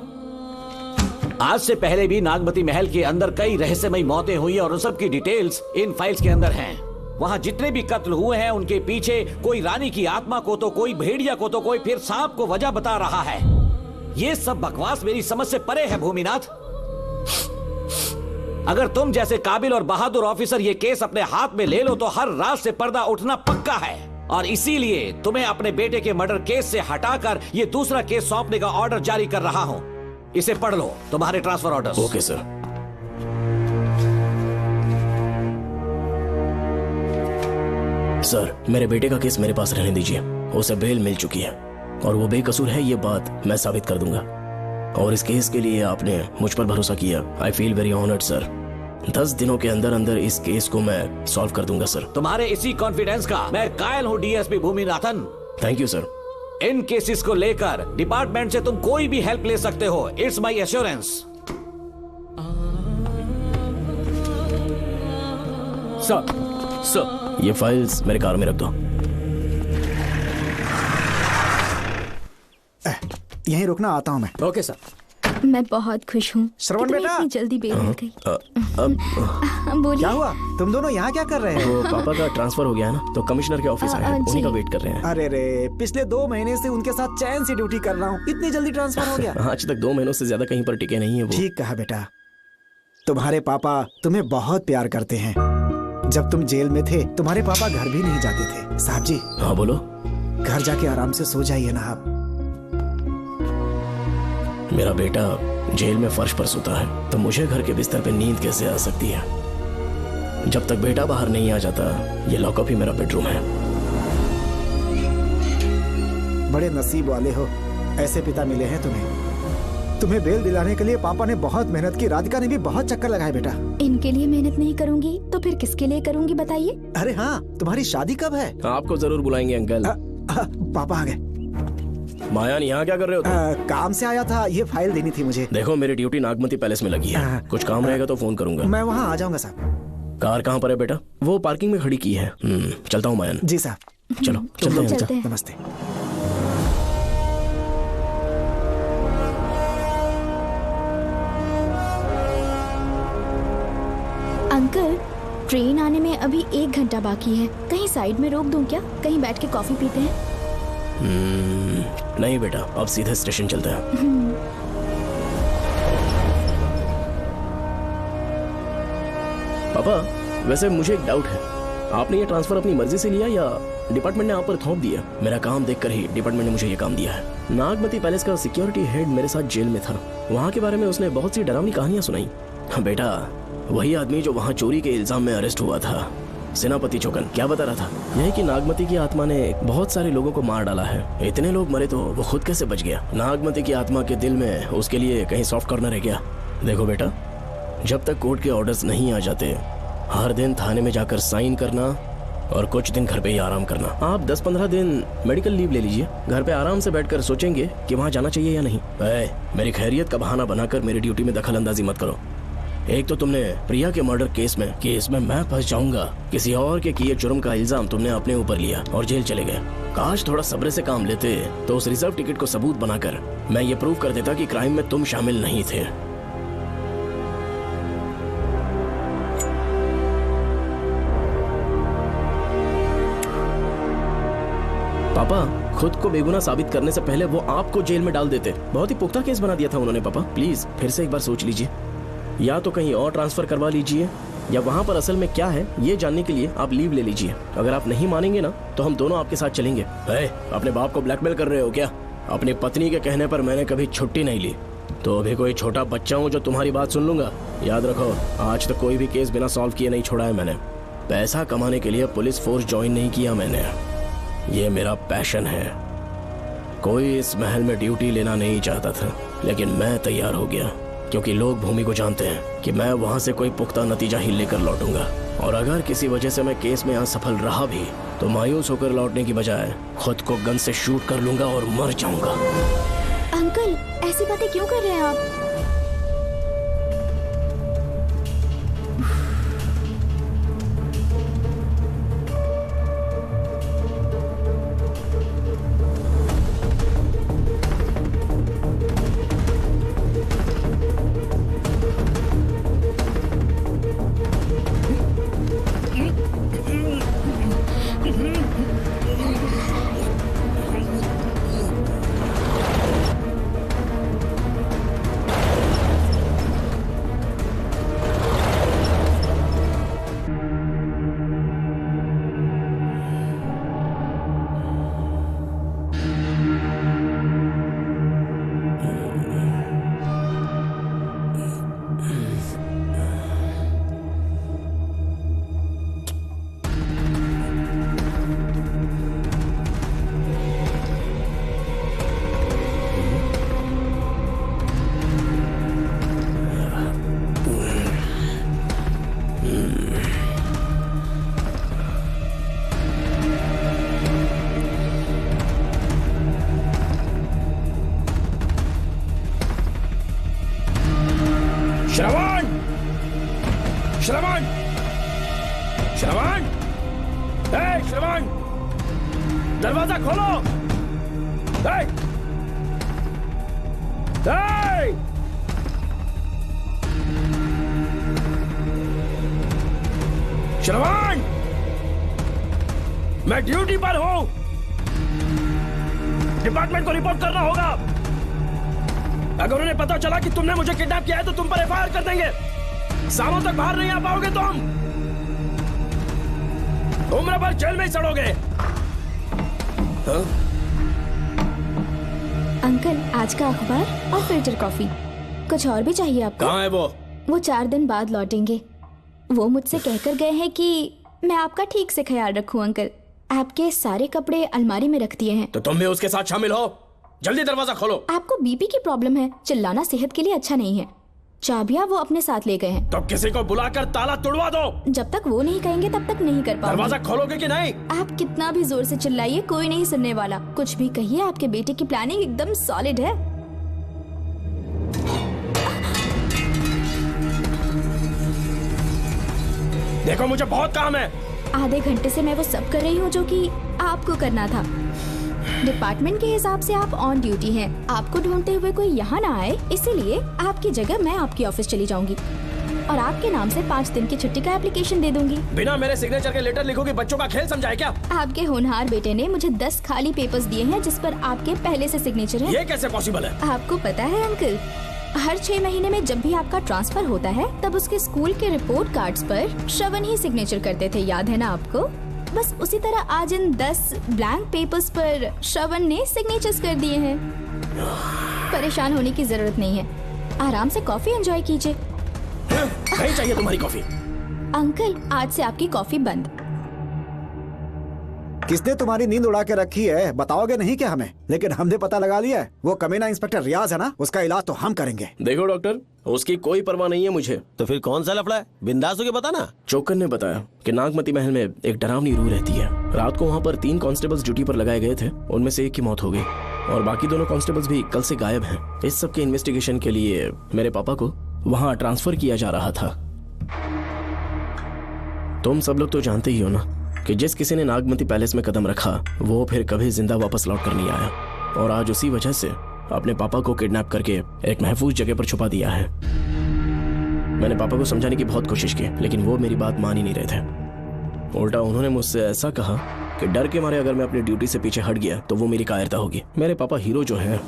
आज से पहले भी नागमती महल के अंदर कई रहस्यमयी मौतें हुई और उन सब की डिटेल्स इन फाइल्स के अंदर हैं। वहाँ जितने भी कत्ल हुए हैं उनके पीछे कोई रानी की आत्मा को तो कोई भेड़िया को तो कोई फिर सांप को वजह बता रहा है। ये सब बकवास मेरी समझ से परे है भूमिनाथ। अगर तुम जैसे काबिल और बहादुर ऑफिसर ये केस अपने हाथ में ले लो तो हर रात से पर्दा उठना पक्का है, और इसीलिए तुम्हें अपने बेटे के मर्डर केस से हटाकर ये दूसरा केस सौंपने का ऑर्डर जारी कर रहा हूं। इसे पढ़ लो, तुम्हारे transfer order. Okay sir. Sir, मेरे बेटे का केस मेरे पास रहने दीजिए। उसे बेल मिल चुकी है और वो बेकसूर है, ये बात मैं साबित कर दूंगा। और इस केस के लिए आपने मुझ पर भरोसा किया। I feel very honoured sir. 10 दिनों के अंदर अंदर इस केस को मैं सॉल्व कर दूंगा सर। तुम्हारे इसी कॉन्फिडेंस का मैं कायल हूँ DSP Bhuminathan. Thank you sir. In cases को लेकर डिपार्टमेंट से तुम कोई भी हेल्प ले सकते हो। It's my assurance. सर, ये फाइल्स मेरे कार में रख दो। यहीं रुकना, आता हूँ मैं। Okay sir. मैं बहुत खुश हूँ। श्रवण बेटा, इतनी जल्दी बेल मिल गई। बोलिए। क्या हुआ? तुम दोनों यहाँ क्या कर रहे वो हो? पापा का ट्रांसफर हो गया है ना, तो कमिश्नर के ऑफिस आए हैं, उन्हीं का वेट कर रहे हैं। अरे रे, पिछले 2 महीने से उनके साथ चैन से ड्यूटी कर रहा हूँ, इतनी जल्दी ट्रांसफर हो गया? आज तक 2 महीनों से ज्यादा कहीं पर टिके नहीं है वो। ठीक कहा बेटा, तुम्हारे पापा तुम्हें बहुत प्यार करते हैं। जब तुम जेल में थे तुम्हारे पापा घर भी नहीं जाते थे। साहब जी। हाँ बोलो। घर जाके आराम से सो जाइए ना आप। मेरा बेटा जेल में फर्श पर सोता है तो मुझे घर के बिस्तर पे नींद कैसे आ सकती है? जब तक बेटा बाहर नहीं आ जाता, ये लॉकअप ही मेरा बेडरूम है। बड़े नसीब वाले हो, ऐसे पिता मिले हैं तुम्हें। तुम्हें बेल दिलाने के लिए पापा ने बहुत मेहनत की, राधिका ने भी बहुत चक्कर लगाए बेटा। इनके लिए मेहनत नहीं करूंगी तो फिर किसके लिए करूंगी बताइए? अरे हाँ, तुम्हारी शादी कब है? आपको जरूर बुलाएंगे अंकल। पापा आ गए। मायान यहाँ क्या कर रहे हो तुम? काम से आया था, ये फाइल देनी थी मुझे। देखो मेरी ड्यूटी नागमती पैलेस में लगी है, कुछ काम रहेगा तो फोन करूंगा। मैं वहाँ आ जाऊंगा साहब। कार कहाँ पर है बेटा? वो पार्किंग में खड़ी की है। चलता हूँ मायान। जी साहब। चलो चलते हैं। नमस्ते। अंकल, ट्रेन आने में अभी 1 घंटा बाकी है, कहीं साइड में रोक दूं क्या? कहीं बैठ के कॉफी पीते हैं? नहीं बेटा, अब सीधे स्टेशन चलते हैं। पापा, वैसे मुझे एक डाउट है, आपने ये ट्रांसफर अपनी मर्जी से लिया या डिपार्टमेंट ने आप पर थोप दिया? मेरा काम देखकर ही डिपार्टमेंट ने मुझे ये काम दिया है। नागमती पैलेस का सिक्योरिटी हेड मेरे साथ जेल में था, वहाँ के बारे में उसने बहुत सी डरावनी कहानियां सुनाई। बेटा, वही आदमी जो वहाँ चोरी के इल्जाम में अरेस्ट हुआ था, सेनापति चौकन, क्या बता रहा था? यही कि नागमती की आत्मा ने बहुत सारे लोगों को मार डाला है। इतने लोग मरे तो वो खुद कैसे बच गया? नागमती की आत्मा के दिल में उसके लिए कहीं सॉफ्ट कॉर्नर है क्या? देखो बेटा, जब तक कोर्ट के ऑर्डर्स नहीं आ जाते, हर दिन थाने में जाकर साइन करना और कुछ दिन घर पे ही आराम करना। आप 10-15 दिन मेडिकल लीव ले लीजिए, घर पे आराम से बैठकर सोचेंगे कि वहाँ जाना चाहिए या नहीं। मेरी खैरियत का बहाना बनाकर मेरी ड्यूटी में दखल अंदाजी मत करो। एक तो तुमने प्रिया के मर्डर केस में कि इसमें मैं फंस जाऊंगा, किसी और के किए जुर्म का इल्जाम तुमने अपने ऊपर लिया और जेल चले गए। काश थोड़ा सब्र से काम लेते तो उस रिजर्व टिकट को सबूत बनाकर मैं ये प्रूव कर देता कि क्राइम में तुम शामिल नहीं थे। पापा, खुद को बेगुनाह साबित करने से पहले वो आपको जेल में डाल देते। बहुत ही पुख्ता केस बना दिया था उन्होंने। पापा प्लीज फिर से एक बार सोच लीजिए, या तो कहीं और ट्रांसफर करवा लीजिए या वहाँ पर असल में क्या है ये जानने के लिए आप लीव ले लीजिए। अगर आप नहीं मानेंगे ना तो हम दोनों आपके साथ चलेंगे। अपने बाप को ब्लैकमेल कर रहे हो क्या? अपनी पत्नी के कहने पर मैंने कभी छुट्टी नहीं ली, तो अभी कोई छोटा बच्चा हूँ जो तुम्हारी बात सुन लूंगा? याद रखो, आज तक कोई भी केस बिना सॉल्व किए नहीं छोड़ा है मैंने। पैसा कमाने के लिए पुलिस फोर्स ज्वाइन नहीं किया मैंने, ये मेरा पैशन है। कोई इस महल में ड्यूटी लेना नहीं चाहता था, लेकिन मैं तैयार हो गया क्योंकि लोग भूमि को जानते हैं कि मैं वहां से कोई पुख्ता नतीजा ही लेकर लौटूंगा। और अगर किसी वजह से मैं केस में असफल रहा भी तो मायूस होकर लौटने की बजाय खुद को गन से शूट कर लूंगा और मर जाऊंगा। अंकल, ऐसी बातें क्यों कर रहे हैं आप? श्रवण! श्रवण! श्रवण! श्रवण! दरवाजा खोलो! श्रवण, मैं ड्यूटी पर हूं। डिपार्टमेंट को रिपोर्ट करना होगा। अगर उन्हें पता चला कि तुमने मुझे किडनैप किया है तो तुम पर एफआईआर कर देंगे। सालों तक बाहर नहीं आ पाओगे तुम। उम्र भर जेल में ही सड़ोगे। अंकल, आज का अखबार और फिल्टर कॉफी। कुछ और भी चाहिए आपको? कहाँ है वो? वो 4 दिन बाद लौटेंगे। वो मुझसे कहकर गए हैं कि मैं आपका ठीक से ख्याल रखूं अंकल। आपके सारे कपड़े अलमारी में रख दिए हैं। तो तुम भी उसके साथ शामिल हो। जल्दी दरवाजा खोलो। आपको बीपी की प्रॉब्लम है, चिल्लाना सेहत के लिए अच्छा नहीं है। चाबियां वो अपने साथ ले गए हैं। तो किसी को बुलाकर ताला तोड़वा दो। जब तक वो नहीं कहेंगे तब तक नहीं कर पाओगे। दरवाजा खोलोगे कि नहीं? आप कितना भी जोर से चिल्लाइए, कोई नहीं सुनने वाला। कुछ भी कहिए, आपके बेटे की प्लानिंग एकदम सॉलिड है। देखो, मुझे बहुत काम है। आधे घंटे से मैं वो सब कर रही हूँ जो कि आपको करना था। डिपार्टमेंट के हिसाब से आप ऑन ड्यूटी हैं। आपको ढूंढते हुए कोई यहाँ ना आए, इसीलिए आपकी जगह मैं आपकी ऑफिस चली जाऊंगी और आपके नाम से 5 दिन की छुट्टी का एप्लीकेशन दे दूंगी। बिना मेरे सिग्नेचर के लेटर लिखोगे? बच्चों का खेल समझाए क्या? आपके होनहार बेटे ने मुझे 10 खाली पेपर्स दिए हैं जिस पर आपके पहले से सिग्नेचर है। ये कैसे पॉसिबल है? आपको पता है अंकल, हर 6 महीने में जब भी आपका ट्रांसफर होता है तब उसके स्कूल के रिपोर्ट कार्ड्स पर श्रवण ही सिग्नेचर करते थे, याद है ना आपको? बस उसी तरह आज इन 10 ब्लैंक पेपर्स पर श्रवण ने सिग्नेचर्स कर दिए हैं। परेशान होने की जरूरत नहीं है, आराम से कॉफी एंजॉय कीजिए। नहीं चाहिए तुम्हारी कॉफी। अंकल, आज से आपकी कॉफी बंद। किसने तुम्हारी नींद उड़ा के रखी है? बताओगे नहीं क्या हमें? लेकिन हमने पता लगा लिया है। वो कमीना इंस्पेक्टर रियाज है ना, उसका इलाज तो हम करेंगे। देखो डॉक्टर, उसकी कोई परवाह नहीं है मुझे। तो फिर कौन सा लफड़ा है? बिंदास होके बता ना। चोकर ने बताया कि नागमती महल में एक डरावनी रूह रहती है। रात को वहाँ पर 3 कांस्टेबल्स ड्यूटी पर लगाए गए थे। उनमें से एक की मौत हो गई और बाकी दोनों कांस्टेबल्स भी कल से गायब हैं। इस सब के इन्वेस्टिगेशन के लिए मेरे पापा को वहाँ ट्रांसफर किया जा रहा था। तुम सब लोग तो जानते ही हो ना कि जिस किसी ने नागमती पैलेस में कदम रखा वो फिर कभी जिंदा वापस लौट कर नहीं आया। और आज उसी वजह से अपने पापा को किडनैप करके एक महफूज जगह पर छुपा दिया है। मैंने पापा को समझाने की बहुत कोशिश की, लेकिन वो मेरी बात मान ही नहीं रहे थे। उल्टा उन्होंने मुझसे ऐसा कहा कि डर के मारे अगर मैं अपनी ड्यूटी से पीछे हट गया तो वो मेरी कायरता होगी। मेरे पापा हीरो जो है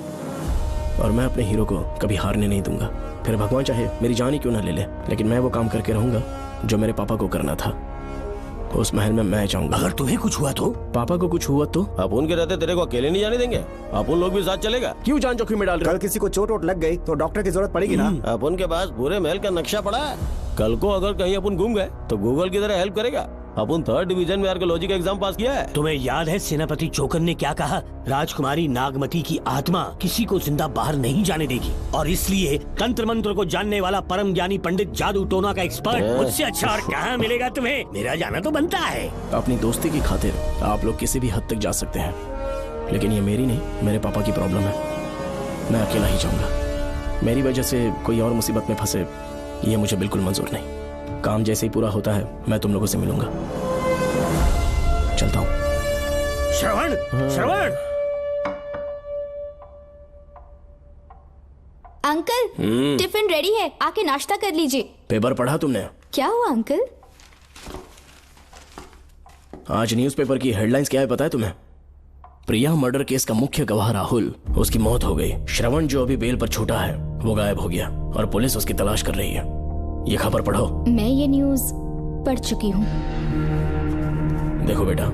और मैं अपने हीरो को कभी हारने नहीं दूंगा। फिर भगवान चाहे मेरी जान ही क्यों ना ले ले, लेकिन मैं वो काम करके रहूंगा जो मेरे पापा को करना था। उस महल में मैं जाऊंगा। अगर तुम्हें कुछ हुआ तो? पापा को कुछ हुआ तो? अपन के रहते तेरे को अकेले नहीं जाने देंगे। अपन लोग भी साथ चलेगा। क्यों जान जोखिम में डाल रहे? कल किसी को चोट वोट लग गई तो डॉक्टर की जरूरत पड़ेगी ना। अपन के पास पूरे महल का नक्शा पड़ा है। कल को अगर कहीं अपन घूम गए तो गूगल की तरह हेल्प करेगा। अपन 3rd डिवीजन में आर्कियोलॉजी का एग्जाम पास किया है। तुम्हें याद है सेनापति चोकर ने क्या कहा? राजकुमारी नागमती की आत्मा किसी को जिंदा बाहर नहीं जाने देगी और इसलिए तंत्र मंत्र को जानने वाला परम ज्ञानी पंडित जादू टोना का एक्सपर्ट मुझसे अच्छा और कहाँ मिलेगा तुम्हें? मेरा जाना तो बनता है। अपनी दोस्ती की खातिर आप लोग किसी भी हद तक जा सकते हैं, लेकिन ये मेरी नहीं, मेरे पापा की प्रॉब्लम है। मैं अकेला ही जाऊंगा। मेरी वजह से कोई और मुसीबत में फंसे ये मुझे बिल्कुल मंजूर नहीं। काम जैसे ही पूरा होता है मैं तुम लोगों से मिलूंगा। चलता हूँ। श्रवण, श्रवण। अंकल, टिफिन रेडी है, आके नाश्ता कर लीजिए। पेपर पढ़ा तुमने? क्या हुआ अंकल? आज न्यूज़पेपर की हेडलाइंस क्या है पता है तुम्हें? प्रिया मर्डर केस का मुख्य गवाह राहुल, उसकी मौत हो गई। श्रवण जो अभी बेल पर छूटा है वो गायब हो गया और पुलिस उसकी तलाश कर रही है। ये खबर पढ़ो। मैं ये न्यूज़ पढ़ चुकी हूँ। देखो बेटा,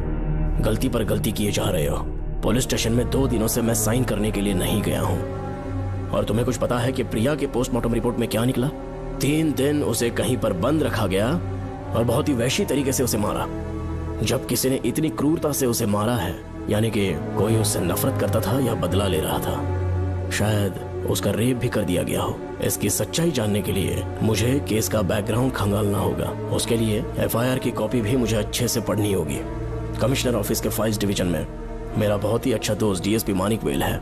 गलती पर गलती किए जा रहे हो। पुलिस स्टेशन में 2 दिनों से मैं साइन करने के लिए नहीं गया हूँ। और तुम्हें कुछ पता है कि प्रिया के पोस्टमार्टम रिपोर्ट में क्या निकला? 3 दिन उसे कहीं पर बंद रखा गया और बहुत ही वैशी तरीके से उसे मारा। जब किसी ने इतनी क्रूरता से उसे मारा है, यानी कि कोई उससे नफरत करता था या बदला ले रहा था। शायद उसका रेप भी कर दिया गया हो। इसकी सच्चाई जानने के लिए मुझे केस का बैकग्राउंड खंगालना होगा। उसके लिए एफआईआर की कॉपी भी मुझे अच्छे से पढ़नी होगी। कमिश्नर ऑफिस के फाइल्स डिवीजन में मेरा बहुत ही अच्छा दोस्त डीएसपी मानिक वेल है।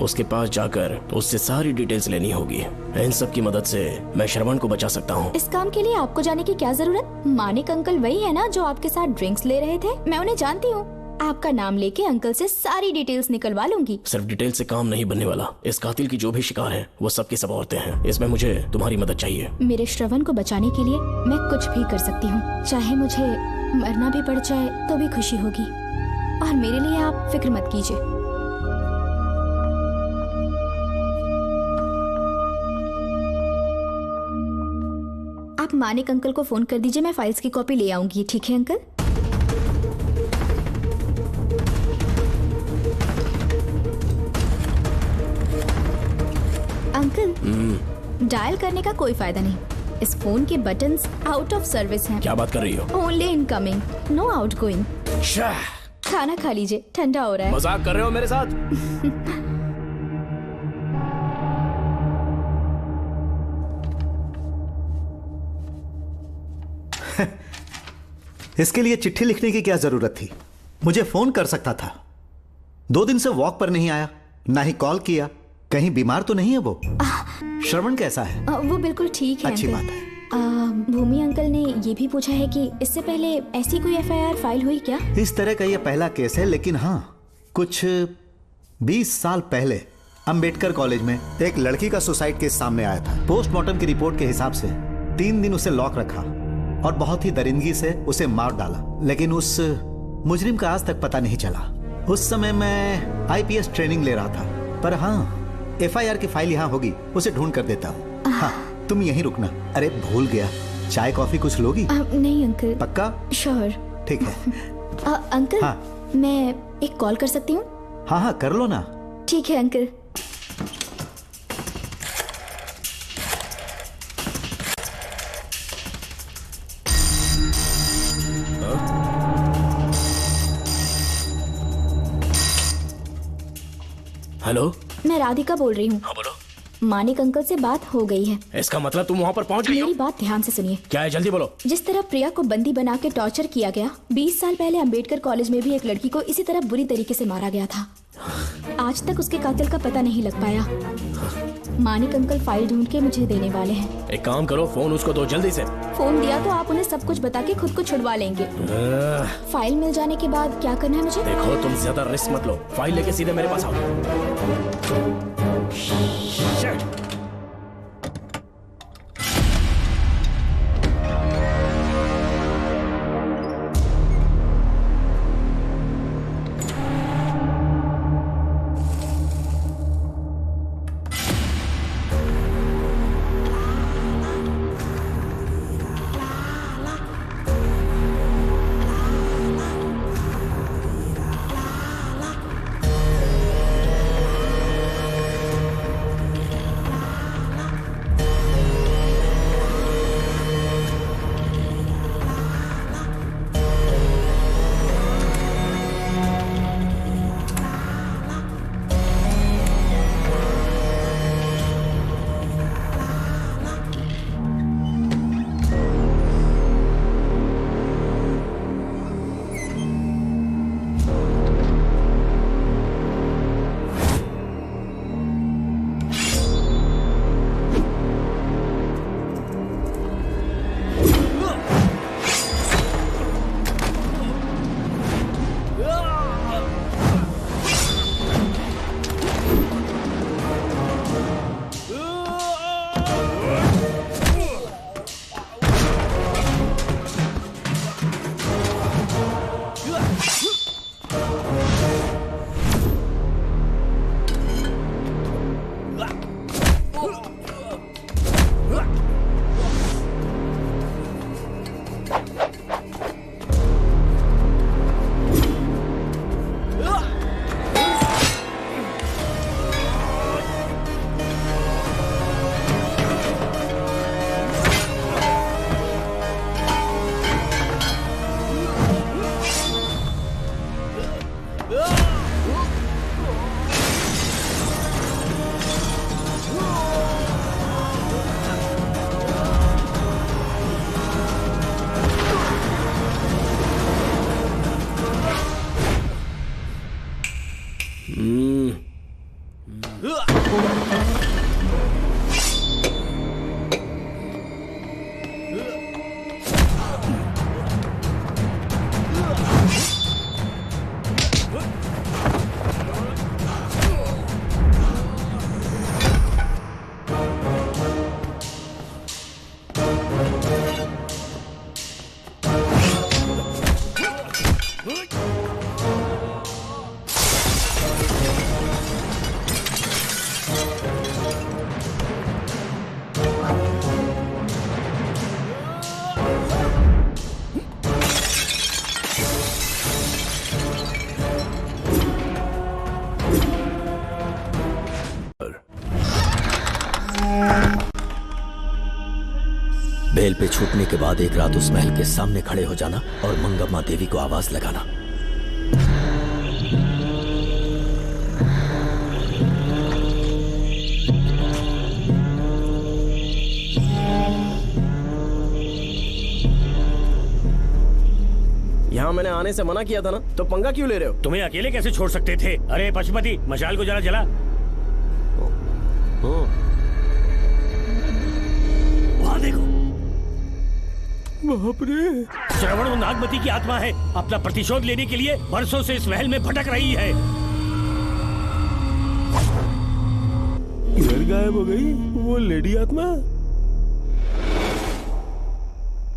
उसके पास जाकर उससे सारी डिटेल्स लेनी होगी। इन सब की मदद से मैं श्रवण को बचा सकता हूँ। इस काम के लिए आपको जाने की क्या जरूरत? मानिक अंकल वही है ना जो आपके साथ ड्रिंक्स ले रहे थे? मैं उन्हें जानती हूँ। आपका नाम लेके अंकल से सारी डिटेल्स निकलवा लूंगी। सिर्फ डिटेल से काम नहीं बनने वाला। इस कातिल की जो भी शिकार है वो सबकी सब औरतें हैं। इसमें मुझे तुम्हारी मदद चाहिए। मेरे श्रवण को बचाने के लिए मैं कुछ भी कर सकती हूँ। चाहे मुझे मरना भी पड़ जाए तो भी खुशी होगी। और मेरे लिए आप फिक्र मत कीजिए। आप मानिक अंकल को फोन कर दीजिए, मैं फाइल्स की कॉपी ले आऊंगी। ठीक है अंकल? अंकल, डायल करने का कोई फायदा नहीं। इस फोन के बटन्स आउट ऑफ सर्विस हैं। क्या बात कर रही हो? Only incoming, no outgoing. खाना खा लीजिए, ठंडा हो रहा है। मजाक कर रहे हो मेरे साथ? इसके लिए चिट्ठी लिखने की क्या जरूरत थी? मुझे फोन कर सकता था। 2 दिन से वॉक पर नहीं आया, ना ही कॉल किया। कहीं बीमार तो नहीं है वो? श्रवण कैसा है? वो बिल्कुल ठीक है। अच्छी अंकल। बात है। भूमि अंकल ने ये भी पूछा है कि इससे पहले ऐसी कोई FIR फाइल हुई क्या? इस तरह का ये पहला केस है, लेकिन हाँ, कुछ 20 साल पहले अंबेडकर कॉलेज में एक लड़की का सुसाइड केस सामने आया था। पोस्टमार्टम की रिपोर्ट के हिसाब से 3 दिन उसे लॉक रखा और बहुत ही दरिंदगी से उसे मार डाला, लेकिन उस मुजरिम का आज तक पता नहीं चला। उस समय मैं IPS ट्रेनिंग ले रहा था, पर हाँ, FIR की फाइल यहाँ होगी, उसे ढूंढ कर देता हूँ। हाँ, तुम यहीं रुकना। अरे भूल गया, चाय कॉफी कुछ लोगी? नहीं अंकल। पक्का? श्योर। ठीक है। अंकल, हाँ। मैं एक कॉल कर सकती हूँ? हाँ हाँ, कर लो ना। ठीक है अंकल। हेलो, मैं राधिका बोल रही हूँ। हाँ बोलो। मानिक अंकल से बात हो गई है। इसका मतलब तुम वहाँ पर पहुँच गई हो? मेरी बात ध्यान से सुनिए। क्या है, जल्दी बोलो। जिस तरह प्रिया को बंदी बना के टॉर्चर किया गया, 20 साल पहले अंबेडकर कॉलेज में भी एक लड़की को इसी तरह बुरी तरीके से मारा गया था। आज तक उसके कातिल का पता नहीं लग पाया। मानिक अंकल फाइल ढूंढ के मुझे देने वाले हैं। एक काम करो, फोन उसको दो जल्दी से। फोन दिया तो आप उन्हें सब कुछ बता के खुद को छुड़वा लेंगे। फाइल मिल जाने के बाद क्या करना है मुझे? देखो, तुम ज्यादा रिस्क मत लो। फाइल लेके सीधे मेरे पास आओ। बेल पे छूटने के बाद एक रात उस महल के सामने खड़े हो जाना और मंगम्मा देवी को आवाज लगाना। यहाँ मैंने आने से मना किया था ना, तो पंगा क्यों ले रहे हो? तुम्हें अकेले कैसे छोड़ सकते थे? अरे पशुपति, मशाल को जरा जला। वहाँ देखो, बाप रे। श्रवण वो नागमती की आत्मा है, अपना प्रतिशोध लेने के लिए वर्षों से इस महल में भटक रही है। घर गायब हो गई वो लेडी आत्मा।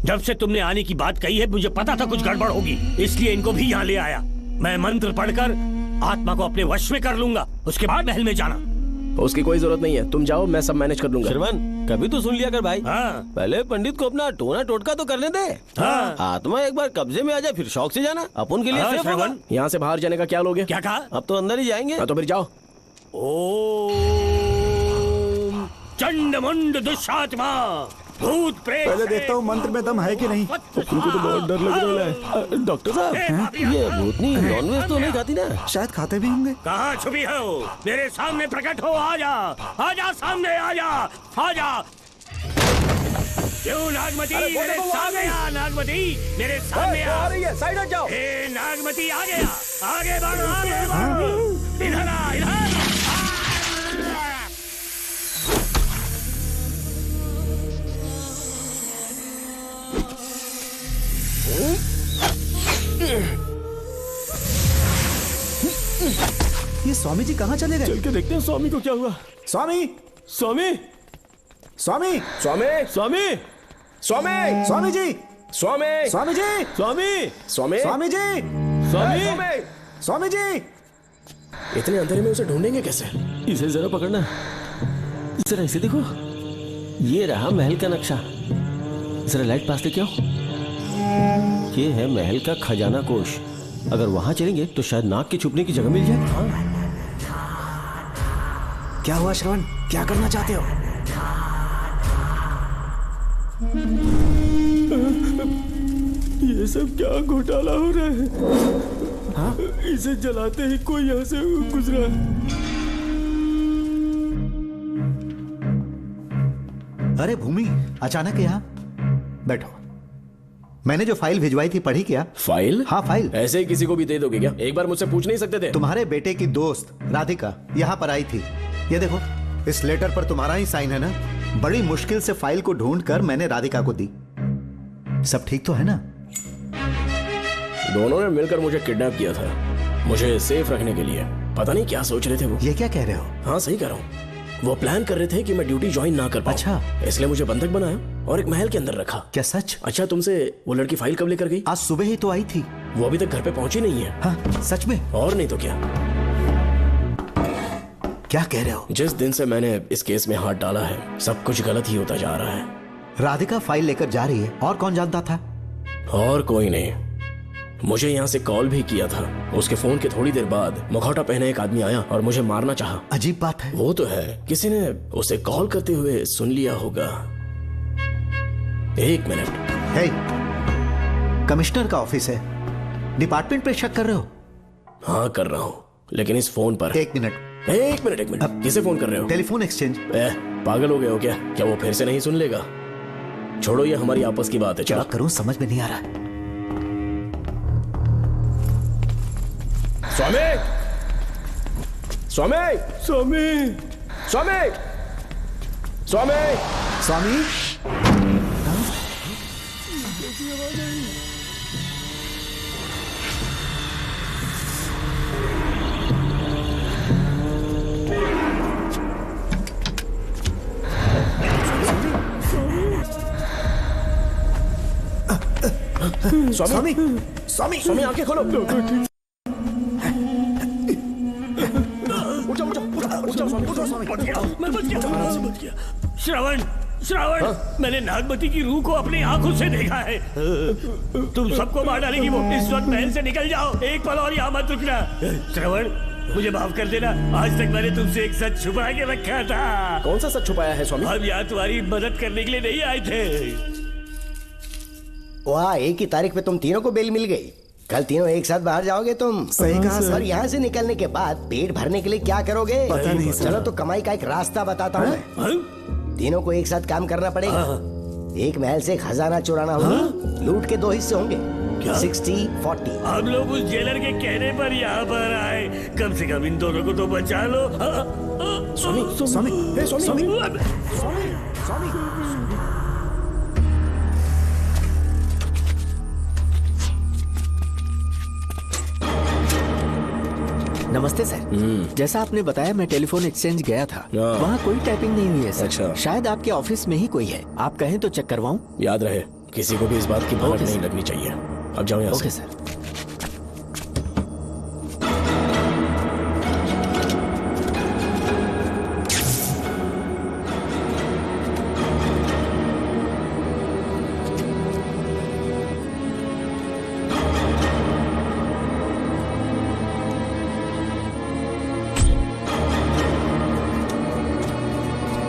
जब से तुमने आने की बात कही है मुझे पता था कुछ गड़बड़ होगी, इसलिए इनको भी यहाँ ले आया। मैं मंत्र पढ़कर आत्मा को अपने वश में कर लूंगा, उसके बाद महल में जाना। उसकी कोई जरूरत नहीं है, तुम जाओ, मैं सब मैनेज कर लूंगा। श्रवण, कभी तो सुन लिया कर भाई। हाँ। पहले पंडित को अपना टोना टोटका तो करने दे। हाँ। आत्मा एक बार कब्जे में आ जाए फिर शौक से जाना, अपन के लिए हाँ, सेफ होगा। यहाँ से बाहर जाने का क्या लोगे? क्या कहा? अब तो अंदर ही जाएंगे। तो फिर जाओ। ओम चंड मुंड दुष्टात्मा भूत प्रेत। पहले देखता हूँ मंत्र में दम है कि नहीं। उनको तो बहुत डर लग रहा है। डॉक्टर साहब, ये भूतनी नॉनवेज तो नहीं खाती ना? शायद खाते भी होंगे। कहाँ छुपी हो? मेरे सामने प्रकट हो, आजा, आजा सामने, आजा, आजा। क्यों नागमती मेरे सामने आ, नागमती मेरे सामने आ रही है, साइड हट जाओ। ए नागमती आ गया, आगे बढ़, आगे बढ़, इधर आ, इधर। ये स्वामी जी कहाँ चले गए? चल के देखते हैं स्वामी को क्या हुआ। स्वामी, स्वामी, स्वामी, स्वामी, स्वामी, स्वामी, स्वामी जी, स्वामी, स्वामी जी, स्वामी, स्वामी, स्वामी जी, स्वामी, स्वामी जी। इतने अंधेरे में उसे ढूंढेंगे कैसे? इसे जरा पकड़ना, जरा इसे देखो, ये रहा महल का नक्शा। जरा लाइट पास लेके आओ। ये है महल का खजाना कोष। अगर वहां चलेंगे तो शायद नाग के छुपने की जगह मिल जाए। हाँ। क्या हुआ श्रवण, क्या करना चाहते हो? ये सब क्या घोटाला हो रहा है? हाँ? इसे जलाते ही कोई यहाँ से गुजरा। अरे भूमि, अचानक यहाँ? बैठो। मैंने जो फाइल भिजवाई थी पढ़ी क्या? फाइल? हाँ फाइल। ऐसे ही किसी को भी दे दोगे क्या? एक बार मुझसे पूछ नहीं सकते थे? तुम्हारे बेटे की दोस्त राधिका यहाँ पर आई थी। ये देखो, इस लेटर पर तुम्हारा ही साइन है ना? बड़ी मुश्किल से फाइल को ढूंढकर मैंने राधिका को दी। सब ठीक तो है ना? दोनों ने मिलकर मुझे किडनैप किया था, मुझे सेफ रखने के लिए। पता नहीं क्या सोच रहे थे वो। ये क्या कह रहे हो? हाँ सही कह रहा हूँ। वो प्लान कर रहे थे कि मैं ड्यूटी ज्वाइन ना कर पाऊं। अच्छा। इसलिए मुझे बंधक बनाया और एक महल के अंदर रखा। क्या सच? अच्छा, तुमसे वो लड़की फाइल कब लेकर गई? आज सुबह ही तो आई थी। वो अभी तक घर पे पहुंची नहीं है। हाँ, सच में? और नहीं तो क्या। क्या कह रहे हो? जिस दिन से मैंने इस केस में हाथ डाला है सब कुछ गलत ही होता जा रहा है। राधिका फाइल लेकर जा रही है, और कौन जानता था? और कोई नहीं। मुझे यहाँ से कॉल भी किया था। उसके फोन के थोड़ी देर बाद मुखौटा पहने एक आदमी आया और मुझे मारना चाहा। अजीब बात है। वो तो है, किसी ने उसे कॉल करते हुए सुन लिया होगा। एक मिनट। हे, कमिश्नर का ऑफिस है, डिपार्टमेंट पे शक कर रहे हो? हाँ कर रहा हूँ, लेकिन इस फोन पर। एक मिनट। किसे फोन कर रहे हो? Telephone exchange. पागल हो गए हो क्या? क्या वो फिर से नहीं सुन लेगा? छोड़ो, ये हमारी आपस की बात है। क्या करूं समझ में नहीं आ रहा है। स्वामी, स्वामी, स्वामी, स्वामी, स्वामी, स्वामी। स्वामी, स्वामी, स्वामी, आंखें खोलो। श्रवण, श्रवण, मैंने नागमती की रूह को अपनी आंखों से देखा है। तुम सबको मार डालेगी वो। इस वक्त महल से निकल जाओ, एक पल और यहाँ मत रुकना। श्रवण, मुझे माफ कर देना। आज तक मैंने तुमसे एक सच छुपा के रखा था। कौन सा सच छुपाया है स्वामी? हम यहाँ तुम्हारी मदद करने के लिए नहीं आए थे। वाह, एक ही तारीख पे तुम तीनों को बेल मिल गई। कल तीनों एक साथ बाहर जाओगे तुम। सही कहा सर। और यहाँ से निकलने के बाद पेट भरने के लिए क्या करोगे? पता नहीं सर। चलो तो कमाई का एक रास्ता बताता हूँ मैं। तीनों को एक साथ काम करना पड़ेगा। एक महल से खजाना चुराना होगा। लूट के 2 हिस्से होंगे। 60-40। हम लोग उस जेलर के कहने पर यहाँ पर आए। कम से कम इन दोनों को तो बचा लो। स्वामी, स्वामी, स्वामी, स्वामी। नमस्ते सर। जैसा आपने बताया मैं टेलीफोन एक्सचेंज गया था। वहाँ कोई टाइपिंग नहीं हुई है सर। अच्छा। शायद आपके ऑफिस में ही कोई है। आप कहें तो चेक करवाऊं? याद रहे, किसी को भी इस बात की भनक नहीं लगनी चाहिए। अब जाओ यहाँ से। Okay sir.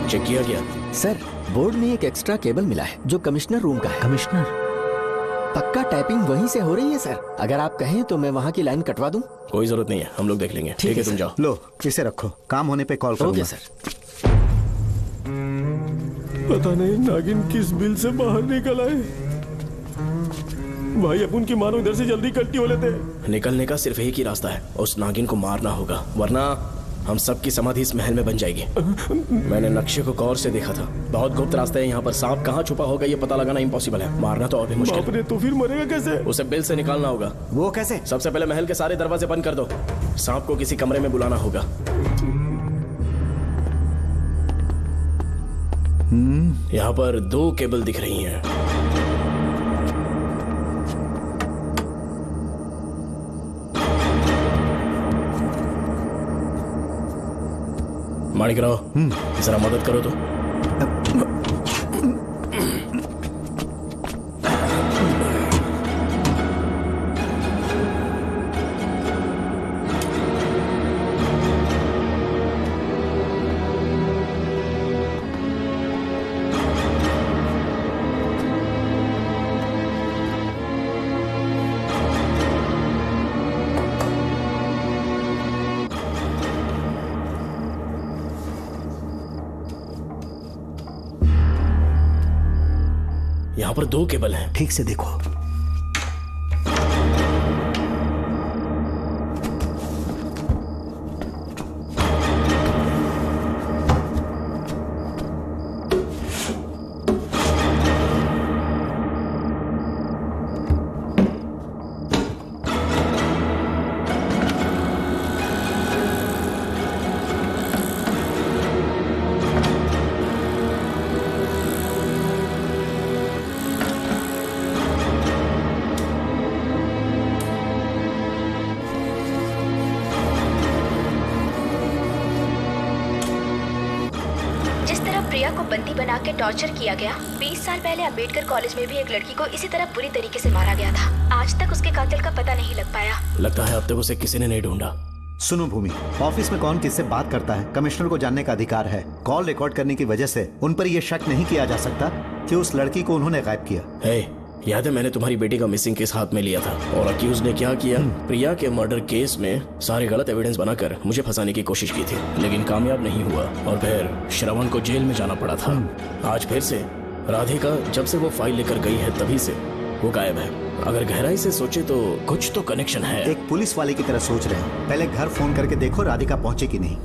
चेक किया गया सर। बोर्ड में एक एक्स्ट्रा केबल मिला है जो कमिश्नर रूम का है। कमिश्नर? पक्का टाइपिंग वहीं से हो रही है सर। अगर आप कहें तो मैं वहाँ की लाइन कटवा दूं? कोई जरूरत नहीं है, हम लोग देख लेंगे। ठीक है, तुम जाओ। लो इसे रखो, काम होने पे कॉल करूंगा। Okay sir. पता नहीं नागिन किस बिल से बाहर निकल आए। भाई अपन की मानो इधर से जल्दी कट्टी हो लेते। निकलने का सिर्फ एक ही रास्ता है, उस नागिन को मारना होगा, वरना हम सबकी समाधि इस महल में बन जाएगी। मैंने नक्शे को गौर से देखा था। बहुत गुप्त रास्ता है यहाँ पर। सांप कहाँ छुपा होगा ये पता लगाना इम्पॉसिबल है। मारना तो और भी मुश्किल। बाप रे, तो फिर मरेगा कैसे? उसे बिल से निकालना होगा। वो कैसे? सबसे पहले महल के सारे दरवाजे बंद कर दो। सांप को किसी कमरे में बुलाना होगा। यहाँ पर 2 केबल दिख रही हैं। माणिकराव, जरा मदद करो तो। यहाँ पर 2 केबल हैं। ठीक से देखो। प्रिया को बंदी बना के टॉर्चर किया गया। 20 साल पहले अंबेडकर कॉलेज में भी एक लड़की को इसी तरह बुरी तरीके से मारा गया था। आज तक उसके कातिल का पता नहीं लग पाया। लगता है अब तक उसे किसी ने नहीं ढूंढा। सुनो भूमि, ऑफिस में कौन किससे बात करता है कमिश्नर को जानने का अधिकार है। कॉल रिकॉर्ड करने की वजह से उन पर यह शक नहीं किया जा सकता कि उस लड़की को उन्होंने गायब किया। याद है मैंने तुम्हारी बेटी का मिसिंग केस हाथ में लिया था और अक्यूज ने क्या किया? प्रिया के मर्डर केस में सारे गलत एविडेंस बनाकर मुझे फंसाने की कोशिश की थी, लेकिन कामयाब नहीं हुआ और फिर श्रवण को जेल में जाना पड़ा था। आज फिर से राधिका जब से वो फाइल लेकर गई है तभी से वो गायब है। अगर गहराई से सोचे तो कुछ तो कनेक्शन है। एक पुलिस वाले की तरह सोच रहे हैं। पहले घर फोन करके देखो राधिका पहुंचे कि नहीं।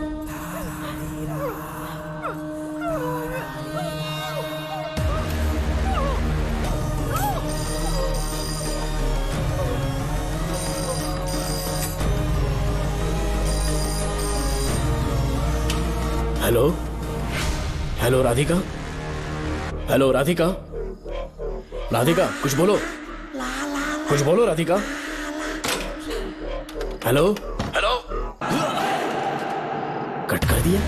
Hello hello Radhika, hello Radhika, Radhika कुछ बोलो, कुछ बोलो राधिका। हेलो हेलो, कट कर दिया।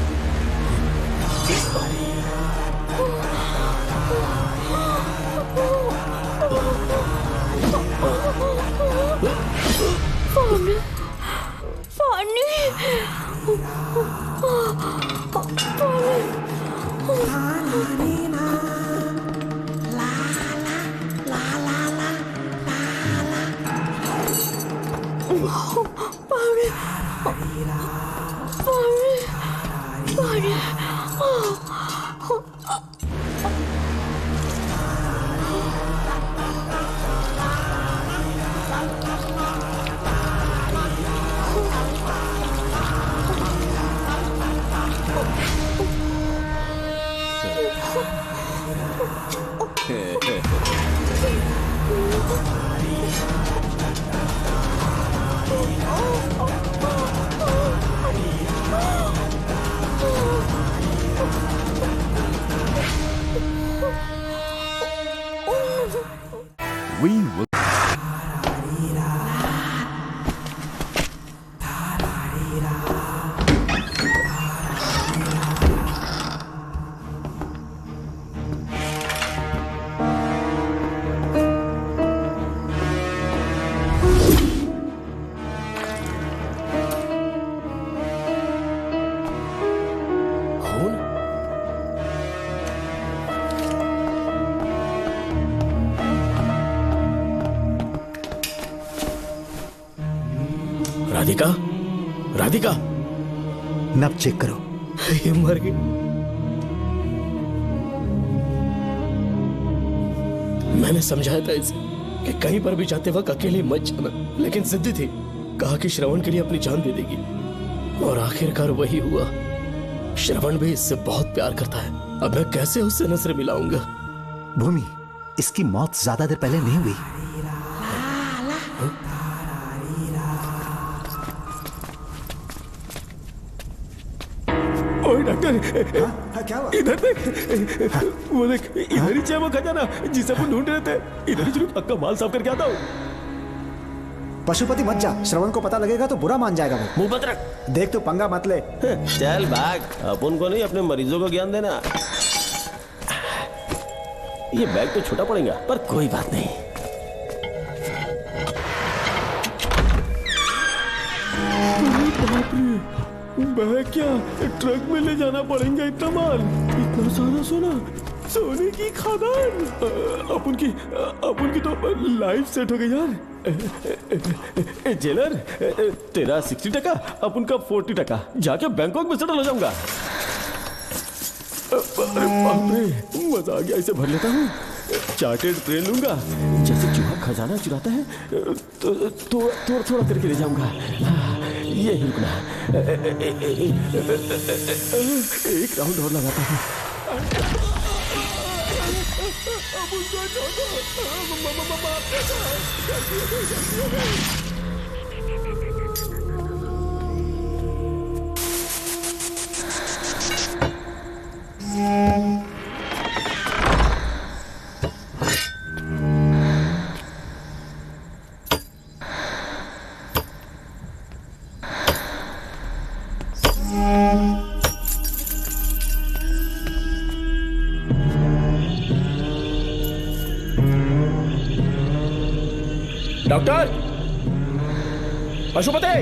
पानी, पानी। We will. राधिका, राधिका, नब चेक करो। ये मर गई। मैंने समझाया था इसे कि कहीं पर भी जाते वक्त अकेले मत जाना, लेकिन जिद्दी थी। कहा कि श्रवण के लिए अपनी जान दे देगी, और आखिरकार वही हुआ। श्रवण भी इससे बहुत प्यार करता है। अब मैं कैसे उससे नजर मिलाऊंगा? भूमि, इसकी मौत ज्यादा देर पहले नहीं हुई। ओए डॉक्टर, क्या हुआ? इधर देख, वो देख, इधर ही है वो खजाना जिसे अपन ढूंढ रहे थे। इधर ही चलो, पक्का माल साफ करके आता हूँ। पशुपति मत जा, श्रवण को पता लगेगा तो बुरा मान जाएगा वो। मुंह बंद रख। देख तू पंगा मत ले। चल भाग, अपन को नहीं अपने मरीजों को ज्ञान देना। ये बैग तो छोटा पड़ेगा, पर कोई बात नहीं। बैग क्या ट्रक में ले जाना पड़ेगा? इतना माल, इतना सारा सोना, सोने की खदान। अपन की तो लाइफ सेट हो गई यार। जेलर, तेरा 60%, अपन का 40%। जाके बैंकॉक में सेटल हो जाऊंगा। अरे बाप रे, मजा आ गया। इसे भर लेता हूँ, चार्टेड ट्रेन लूंगा। जैसे चूहा खजाना चुराता है तो थोड़ा थोड़ा करके ले जाऊंगा। ये ही रुकना। एक राउंड और लगाता हूँ। Doctor, Pashupati,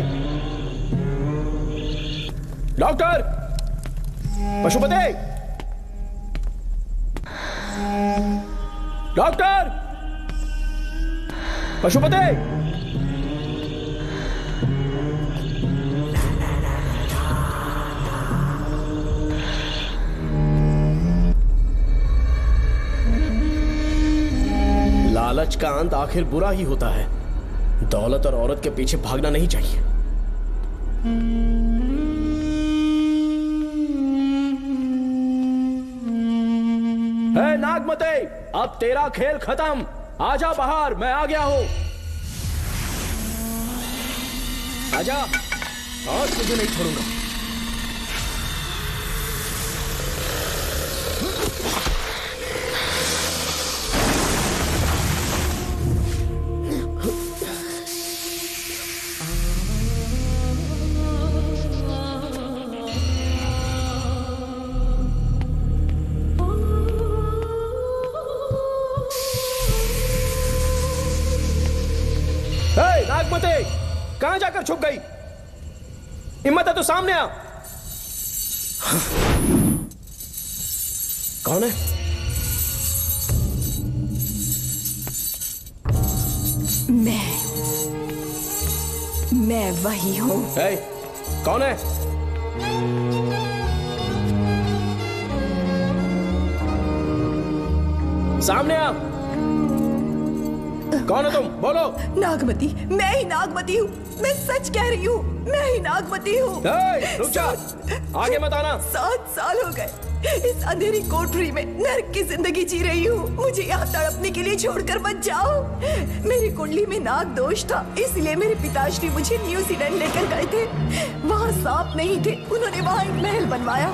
doctor, Pashupati, doctor, Pashupati. लालच का अंत आखिर बुरा ही होता है। दौलत और औरत के पीछे भागना नहीं चाहिए। हे नागमते, अब तेरा खेल खत्म। आजा बाहर, मैं आ गया हूं। आजा, और तुझे नहीं छोड़ूंगा। नागमते, कहां जाकर छुप गई? हिम्मत है तो सामने आ। कौन है? मैं वही हूँ। कौन है? सामने आ। कौन है तुम? बोलो। नागमती, मैं ही नागमती हूँ। मैं सच कह रही हूँ, मैं ही नागमती हूँ। रुक जा, आगे मत आना। 7 साल हो गए इस अंधेरी कोठरी में नर्क की जिंदगी जी रही हूँ। मुझे यहाँ तड़पने के लिए छोड़कर मत जाओ। मेरी कुंडली में नाग दोष था, इसलिए मेरे पिताश्री मुझे न्यूजीलैंड लेकर गए थे। वहाँ सांप नहीं थे, उन्होंने वहाँ एक महल बनवाया।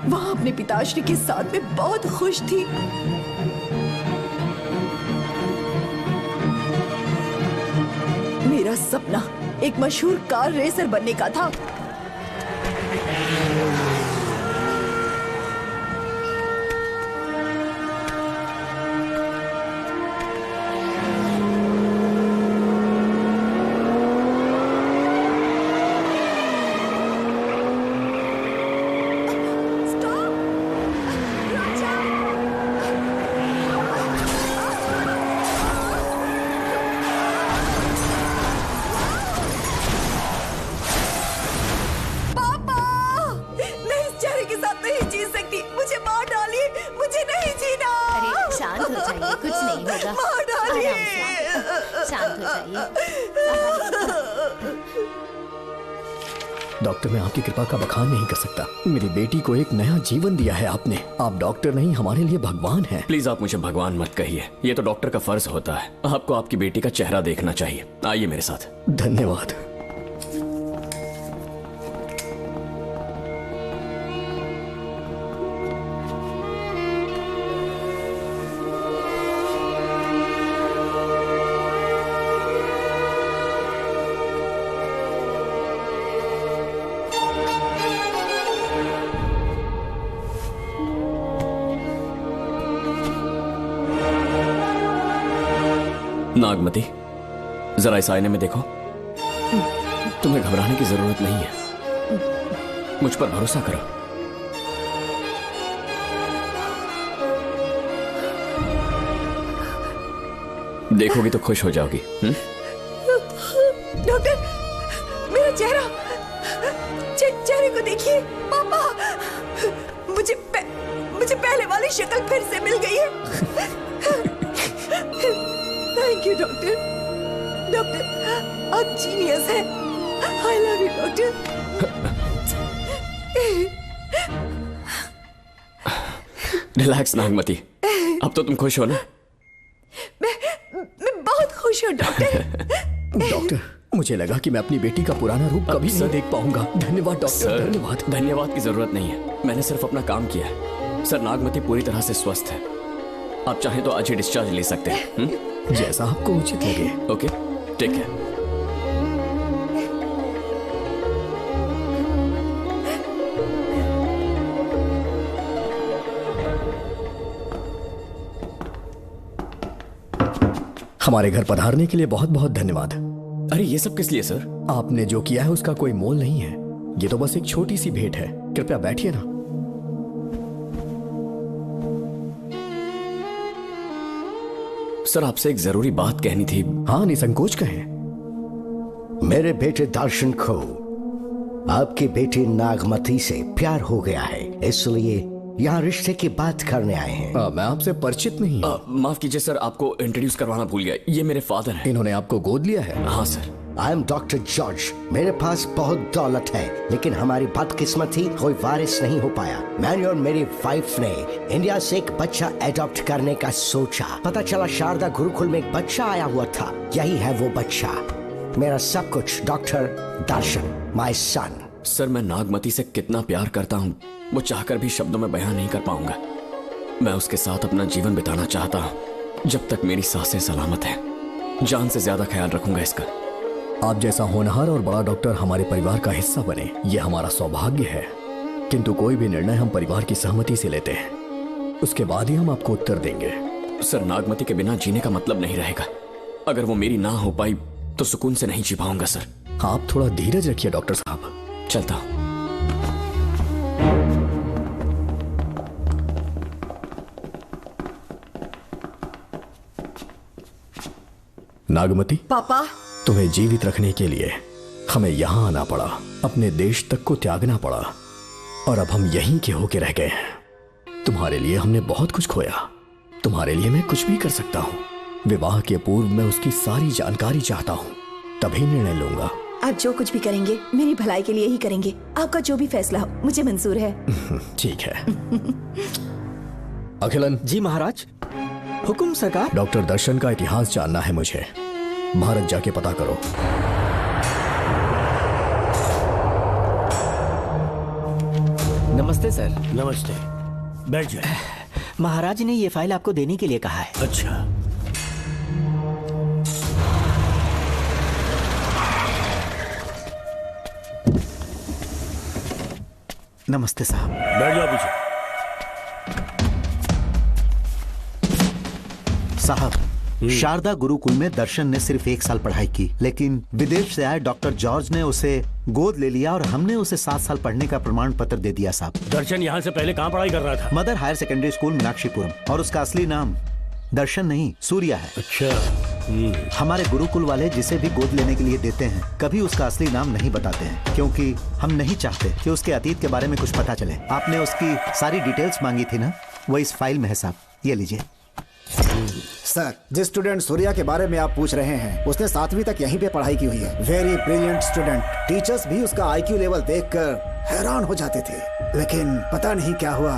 वहाँ अपने पिताश्री के साथ में बहुत खुश थी। मेरा सपना एक मशहूर कार रेसर बनने का था। डॉक्टर, मैं आपकी कृपा का बखान नहीं कर सकता। मेरी बेटी को एक नया जीवन दिया है आपने। आप डॉक्टर नहीं, हमारे लिए भगवान हैं। प्लीज आप मुझे भगवान मत कहिए, ये तो डॉक्टर का फर्ज होता है। आपको आपकी बेटी का चेहरा देखना चाहिए। आइए मेरे साथ। धन्यवाद। नागमती, जरा इस आईने में देखो। तुम्हें घबराने की जरूरत नहीं है, मुझ पर भरोसा करो। देखोगी तो खुश हो जाओगी। डॉक्टर, मेरा चेहरा, चेहरे को देखिए। पापा, मुझे पहले वाली शक्ल फिर से मिल गई है। Thank you doctor. डॉक्टर, आप जीनियस हैं। I love you doctor. Relax Nagmati, अब तो तुम खुश हो ना? मैं बहुत खुश हूँ डॉक्टर। डॉक्टर, मुझे लगा कि मैं अपनी बेटी का पुराना रूप कभी नहीं देख पाऊंगा। धन्यवाद डॉक्टर, धन्यवाद। धन्यवाद की जरूरत नहीं है, मैंने सिर्फ अपना काम किया है। सर, नागमती पूरी तरह से स्वस्थ है। आप चाहें तो आज ही डिस्चार्ज ले सकते हैं। जैसा आपको उचित लगे। Okay, take care. हमारे घर पधारने के लिए बहुत बहुत धन्यवाद। अरे ये सब किस लिए सर? आपने जो किया है उसका कोई मोल नहीं है। ये तो बस एक छोटी सी भेंट है। कृपया बैठिए ना। सर, आपसे एक जरूरी बात कहनी थी। हाँ, निसंकोच कहें। मेरे बेटे दर्शन को आपकी बेटी नागमती से प्यार हो गया है, इसलिए यहाँ रिश्ते की बात करने आए हैं। मैं आपसे परिचित नहीं हूँ। माफ कीजिए सर, आपको इंट्रोड्यूस करवाना भूल गया। ये मेरे फादर हैं। इन्होंने आपको गोद लिया है? हाँ sir. I am doctor George. मेरे पास बहुत दौलत है, लेकिन हमारी बदकिस्मती कोई वारिस नहीं हो पाया। मैंने और मेरी वाइफ ने इंडिया से एक बच्चा एडॉप्ट करने का सोचा। पता चला शारदा गुरुकुल में एक बच्चा आया हुआ था। यही है वो बच्चा, मेरा सब कुछ। Doctor Darshan, my son. Sir, मैं नागमती से कितना प्यार करता हूँ, वो चाहकर भी शब्दों में बयान नहीं कर पाऊंगा। मैं उसके साथ अपना जीवन बिताना चाहता हूँ जब तक मेरी सांसें सलामत हैं। जान से ज्यादा ख्याल रखूंगा इसका। आप जैसा होनहार और बड़ा डॉक्टर हमारे परिवार का हिस्सा बने, ये हमारा सौभाग्य है। किंतु कोई भी निर्णय हम परिवार की सहमति से लेते हैं, उसके बाद ही हम आपको उत्तर देंगे। सर, नागमती के बिना जीने का मतलब नहीं रहेगा। अगर वो मेरी ना हो पाई तो सुकून से नहीं जी पाऊंगा सर। आप थोड़ा धीरज रखिए डॉक्टर साहब। चलता हूं। नागमती, पापा, तुम्हें जीवित रखने के लिए हमें यहाँ आना पड़ा, अपने देश तक को त्यागना पड़ा और अब हम यहीं के होके रह गए हैं। तुम्हारे लिए हमने बहुत कुछ खोया, तुम्हारे लिए मैं कुछ भी कर सकता हूँ। विवाह के पूर्व मैं उसकी सारी जानकारी चाहता हूँ, तभी निर्णय लूंगा। आप जो कुछ भी करेंगे मेरी भलाई के लिए ही करेंगे। आपका जो भी फैसला हो मुझे मंजूर है। ठीक है। अखिलन। जी महाराज। हुकुम सरकार। डॉक्टर दर्शन का इतिहास जानना है मुझे, भारत जाके पता करो। नमस्ते सर। नमस्ते, बैठ जाए। महाराज ने ये फाइल आपको देने के लिए कहा है। अच्छा, नमस्ते साहब। बैठ जाओ पीछे। साहब, शारदा गुरुकुल में दर्शन ने सिर्फ 1 साल पढ़ाई की, लेकिन विदेश से आए डॉक्टर जॉर्ज ने उसे गोद ले लिया और हमने उसे 7 साल पढ़ने का प्रमाण पत्र दे दिया साहब। दर्शन यहाँ से पहले कहाँ पढ़ाई कर रहा था? Mother Higher Secondary School Meenakshipuram, और उसका असली नाम दर्शन नहीं सूर्या है। अच्छा। हमारे गुरुकुल वाले जिसे भी गोद लेने के लिए देते हैं कभी उसका असली नाम नहीं बताते हैं, क्योंकि हम नहीं चाहते कि उसके अतीत के बारे में कुछ पता चले। आपने उसकी सारी डिटेल्स मांगी थी ना, वो इस फाइल में है साहब, ये लीजिए। सर, जिस स्टूडेंट सूर्या के बारे में आप पूछ रहे हैं उसने 7वीं तक यहीं पे पढ़ाई की हुई है। Very brilliant student. टीचर्स भी उसका IQ लेवल देखकर हैरान हो जाते थे, लेकिन पता नहीं क्या हुआ,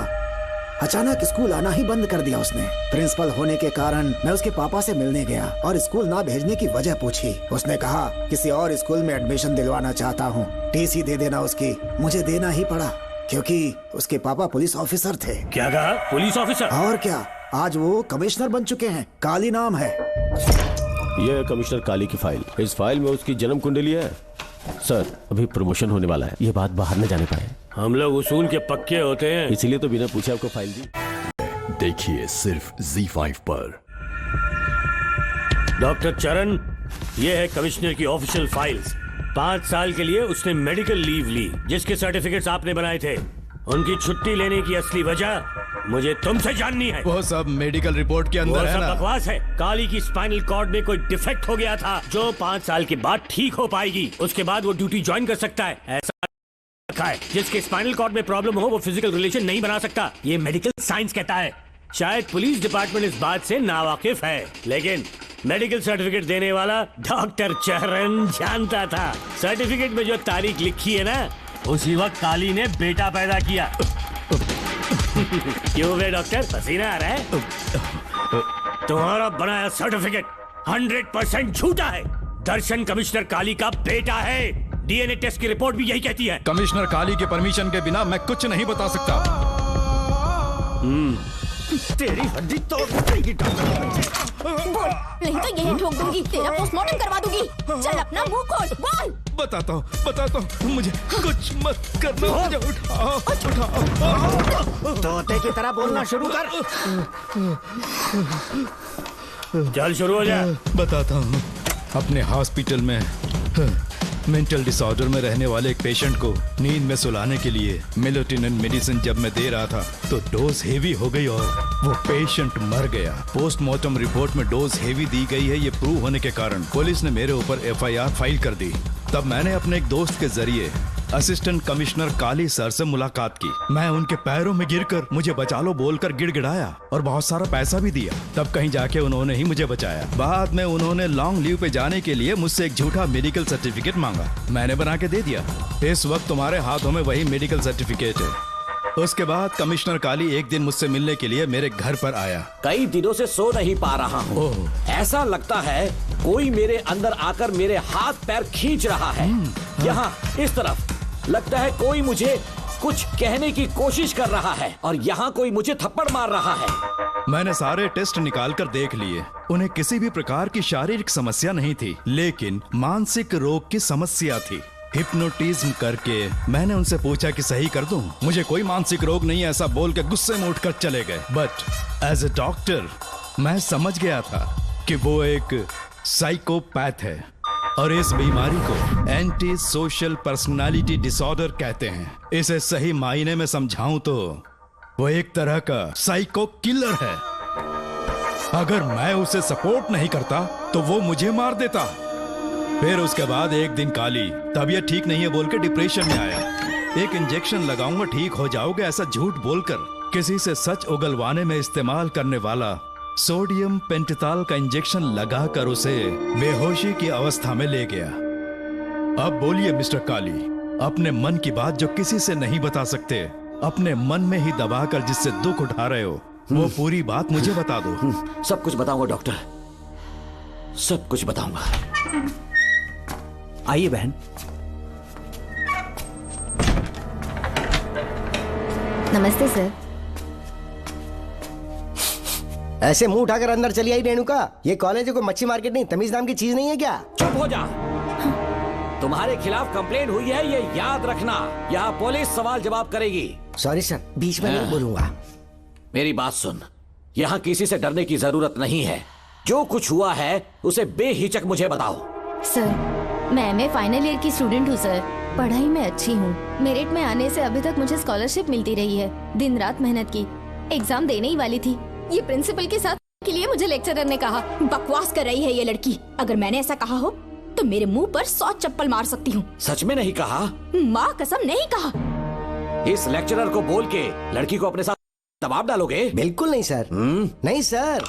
अचानक स्कूल आना ही बंद कर दिया उसने। प्रिंसिपल होने के कारण मैं उसके पापा से मिलने गया और स्कूल ना भेजने की वजह पूछी। उसने कहा किसी और स्कूल में एडमिशन दिलवाना चाहता हूँ, TC दे देना उसकी। मुझे देना ही पड़ा क्योंकि उसके पापा पुलिस ऑफिसर थे। क्या कहा? Police officer? और क्या, आज वो कमिश्नर बन चुके हैं। काली नाम है। यह है कमिश्नर काली की फाइल। इस फाइल में उसकी जन्म कुंडली है। सर, अभी प्रमोशन होने वाला है, ये बात बाहर न जाने पाए। हम लोग उसूल के पक्के होते हैं, इसीलिए तो बिना पूछे आपको फाइल दी। देखिए सिर्फ Z5 पर। डॉक्टर चरण, ये है कमिश्नर की ऑफिशियल फाइल्स। 5 साल के लिए उसने मेडिकल लीव ली, जिसके सर्टिफिकेट्स आपने बनाए थे। उनकी छुट्टी लेने की असली वजह मुझे तुमसे जाननी है। वो सब मेडिकल रिपोर्ट के अंदर है ना? बकवास है। काली की स्पाइनल कॉर्ड में कोई डिफेक्ट हो गया था जो 5 साल के बाद ठीक हो पाएगी। उसके बाद वो ड्यूटी ज्वाइन कर सकता है। ऐसा रखा है, जिसके स्पाइनल कॉर्ड में प्रॉब्लम हो वो फिजिकल रिलेशन नहीं बना सकता। ये मेडिकल साइंस कहता है। शायद पुलिस डिपार्टमेंट इस बात से नावाकिफ है, लेकिन मेडिकल सर्टिफिकेट देने वाला डॉक्टर चरण जानता था। सर्टिफिकेट में जो तारीख लिखी है ना, उसी वक्त काली ने बेटा पैदा किया। क्यों बे डॉक्टर, पसीना आ रहा है? तुम्हारा बनाया सर्टिफिकेट 100% झूठा है। दर्शन कमिश्नर काली का बेटा है। DNA टेस्ट की रिपोर्ट भी यही कहती है। कमिश्नर काली के परमिशन के बिना मैं कुछ नहीं बता सकता। तेरी हड्डी तोड़ देगी नहीं तो यही ठोक दूंगी, तेरा पोस्टमार्टम करवा दूंगी। चल अपना मुंह खोल, बोल। बताता हूँ, मुझे कुछ मत करना। मुझे उठाओ। तोते की तरह बोलना शुरू कर। चल शुरू हो जा। बताता हूँ, अपने हॉस्पिटल में मेंटल डिसऑर्डर में रहने वाले एक पेशेंट को नींद में सुलाने के लिए मेलेटोनिन मेडिसिन जब मैं दे रहा था तो डोज हेवी हो गई और वो पेशेंट मर गया। पोस्टमार्टम रिपोर्ट में डोज हेवी दी गई है, ये प्रूव होने के कारण पुलिस ने मेरे ऊपर FIR फाइल कर दी। तब मैंने अपने एक दोस्त के जरिए असिस्टेंट कमिश्नर काली सर से मुलाकात की। मैं उनके पैरों में गिरकर मुझे बचा लो बोलकर गिड़गिड़ाया और बहुत सारा पैसा भी दिया। तब कहीं जाके उन्होंने ही मुझे बचाया। बाद में उन्होंने लॉन्ग लीव पे जाने के लिए मुझसे एक झूठा मेडिकल सर्टिफिकेट मांगा, मैंने बना के दे दिया। इस वक्त तुम्हारे हाथों में वही मेडिकल सर्टिफिकेट है। उसके बाद कमिश्नर काली एक दिन मुझसे मिलने के लिए मेरे घर पर आया। कई दिनों से सो नहीं पा रहा हूँ। ऐसा लगता है कोई मेरे अंदर आकर मेरे हाथ पैर खींच रहा है। यहाँ इस तरफ लगता है कोई मुझे कुछ कहने की कोशिश कर रहा है और यहाँ कोई मुझे थप्पड़ मार रहा है। मैंने सारे टेस्ट निकाल कर देख लिए, उन्हें किसी भी प्रकार की शारीरिक समस्या नहीं थी, लेकिन मानसिक रोग की समस्या थी। हिप्नोटिज्म करके मैंने उनसे पूछा कि सही कर दूं। मुझे कोई मानसिक रोग नहीं है ऐसा बोल के गुस्से में उठकर चले गए। बट एज ए डॉक्टर मैं समझ गया था कि वो एक साइकोपैथ है और इस बीमारी को एंटी सोशल पर्सनालिटी डिसऑर्डर कहते हैं। इसे सही मायने में समझाऊं तो वो एक तरह का साइको किलर है। अगर मैं उसे सपोर्ट नहीं करता तो वो मुझे मार देता। फिर उसके बाद एक दिन काली तबीयत ठीक नहीं है बोल के डिप्रेशन में आया। एक इंजेक्शन लगाऊंगा ठीक हो जाओगे ऐसा झूठ बोलकर किसी से सच उगलवाने में इस्तेमाल करने वाला सोडियम पेंटथॉल का इंजेक्शन लगाकर उसे बेहोशी की अवस्था में ले गया। अब बोलिए मिस्टर काली, अपने मन की बात जो किसी से नहीं बता सकते, अपने मन में ही दबाकर जिससे दुख उठा रहे हो, वो पूरी बात मुझे बता दो। सब कुछ बताऊंगा डॉक्टर, सब कुछ बताऊंगा। आइए बहन। नमस्ते सर। ऐसे मुंह उठाकर अंदर चली आई रेणुका। ये कॉलेज है कोई मच्छी मार्केट नहीं, तमीज नाम की चीज नहीं है क्या? चुप हो जा। तुम्हारे खिलाफ कंप्लेंट हुई है ये याद रखना। यहाँ पुलिस सवाल जवाब करेगी। सॉरी सर, बीच में नहीं बोलूंगा। मेरी बात सुन, यहाँ किसी से डरने की जरूरत नहीं है। जो कुछ हुआ है उसे बेहिचक मुझे बताओ। सर मैं एमए फाइनल ईयर की स्टूडेंट हूँ सर। पढ़ाई में अच्छी हूँ। मेरिट में आने से अभी तक मुझे स्कॉलरशिप मिलती रही है। दिन रात मेहनत की, एग्जाम देने ही वाली थी। ये प्रिंसिपल के साथ के लिए मुझे लेक्चरर ने कहा बकवास कर रही है ये लड़की। अगर मैंने ऐसा कहा हो तो मेरे मुंह पर 100 चप्पल मार सकती हूँ। सच में नहीं कहा? माँ कसम नहीं कहा। इस लेक्चरर को बोल के लड़की को अपने साथ दबाव डालोगे? बिल्कुल नहीं सर। नहीं सर।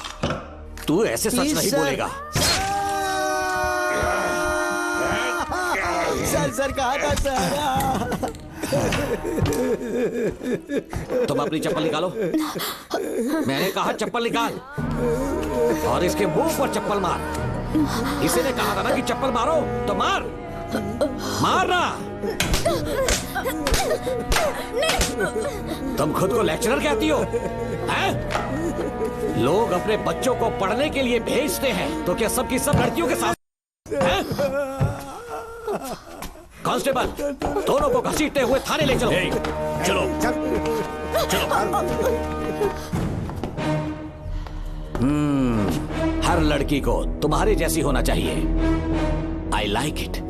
तू ऐसे सच नहीं बोलेगा। सर कहा था सर। तुम अपनी चप्पल निकालो। मैंने कहा चप्पल निकाल और इसके मुंह पर चप्पल मार। इसी ने कहा था ना कि चप्पल मारो तो मार। मारना। तुम खुद को लेक्चरर कहती हो हैं? लोग अपने बच्चों को पढ़ने के लिए भेजते हैं तो क्या सबकी सब लड़कियों के साथ हैं? कांस्टेबल, दोनों को घसीटते हुए थाने ले चलो। चलो चलो। हर लड़की को तुम्हारे जैसी होना चाहिए। I like it.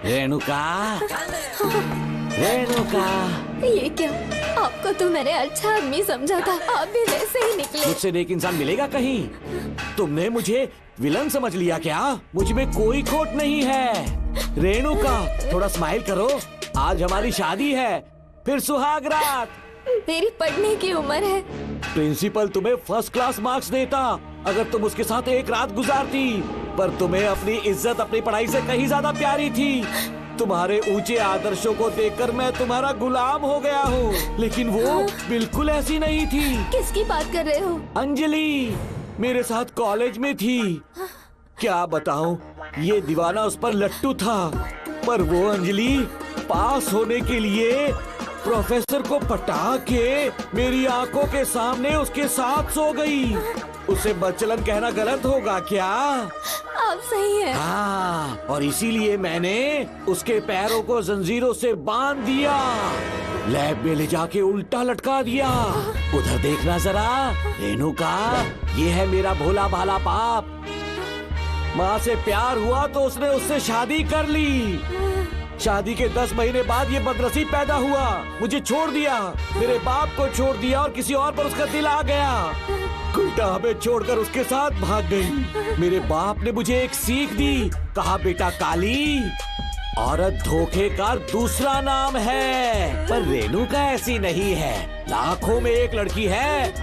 Renuka, Renuka. ये क्या? आपको तो मैंने अच्छा आदमी समझा था, आप भी वैसे ही निकले। मुझसे नेक इंसान मिलेगा कहीं? तुमने मुझे विलन समझ लिया क्या? मुझ में कोई खोट नहीं है। रेणुका, थोड़ा स्माइल करो। आज हमारी शादी है, फिर सुहाग रात। मेरी पढ़ने की उम्र है। प्रिंसिपल तुम्हें फर्स्ट क्लास मार्क्स देता अगर तुम उसके साथ एक रात गुजारती, पर तुम्हें अपनी इज्जत अपनी पढ़ाई से कहीं ज्यादा प्यारी थी। तुम्हारे ऊंचे आदर्शों को देखकर मैं तुम्हारा गुलाम हो गया हूँ, लेकिन वो बिल्कुल ऐसी नहीं थी। किसकी बात कर रहे हो? अंजलि मेरे साथ कॉलेज में थी। क्या बताऊं, ये दीवाना उस पर लट्टू था, पर वो अंजलि पास होने के लिए प्रोफेसर को पटा के मेरी आंखों के सामने उसके साथ सो गई। उसे बदचलन कहना गलत होगा क्या? आप सही है। हाँ, और इसीलिए मैंने उसके पैरों को जंजीरों से बांध दिया, लैब में ले जाके उल्टा लटका दिया। उधर देखना जरा रेणुका, ये है मेरा भोला भाला बाप। माँ से प्यार हुआ तो उसने उससे शादी कर ली। शादी के 10 महीने बाद ये बदनसीब पैदा हुआ, मुझे छोड़ दिया, मेरे बाप को छोड़ दिया और किसी और पर उसका दिल आ गया। उल्टा हमें छोड़कर उसके साथ भाग गई। मेरे बाप ने मुझे एक सीख दी, कहा बेटा काली, औरत धोखे का दूसरा नाम है, पर रेणुका ऐसी नहीं है, लाखों में एक लड़की है।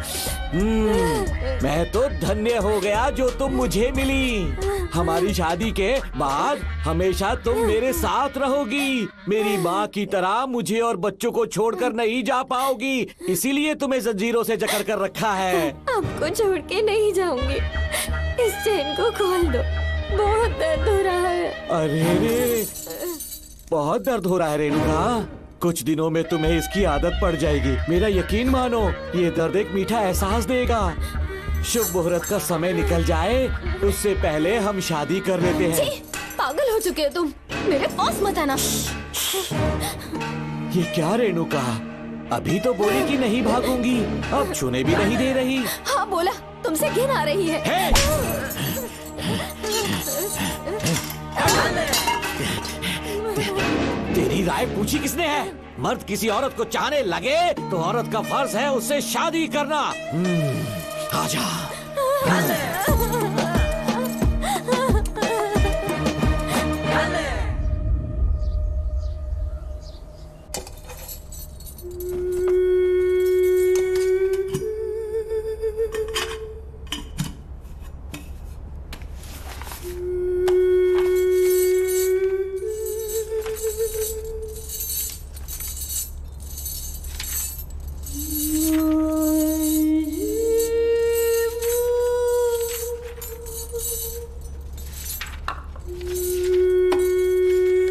मैं तो धन्य हो गया जो तुम मुझे मिली। हमारी शादी के बाद हमेशा तुम मेरे साथ रहोगी। मेरी माँ की तरह मुझे और बच्चों को छोड़कर नहीं जा पाओगी, इसीलिए तुम्हें जंजीरों से जकड़ कर रखा है। आपको छोड़ के नहीं जाऊंगी। इस चेन को खोल दो, बहुत दर्द हो रहा है। अरे रे, बहुत दर्द हो रहा है रेणुका। कुछ दिनों में तुम्हें इसकी आदत पड़ जाएगी। मेरा यकीन मानो, ये दर्द एक मीठा एहसास देगा। शुभ मुहूर्त का समय निकल जाए उससे पहले हम शादी कर लेते हैं। पागल हो चुके हो तुम, मेरे पास मत आना। ये क्या रेणुका, अभी तो बोली कि नहीं भागूंगी, अब छूने भी नहीं दे रही। हाँ बोला, तुमसे घिन आ रही है। तेरी राय पूछी किसने है? मर्द किसी औरत को चाहने लगे तो औरत का फर्ज है उससे शादी करना। आजा।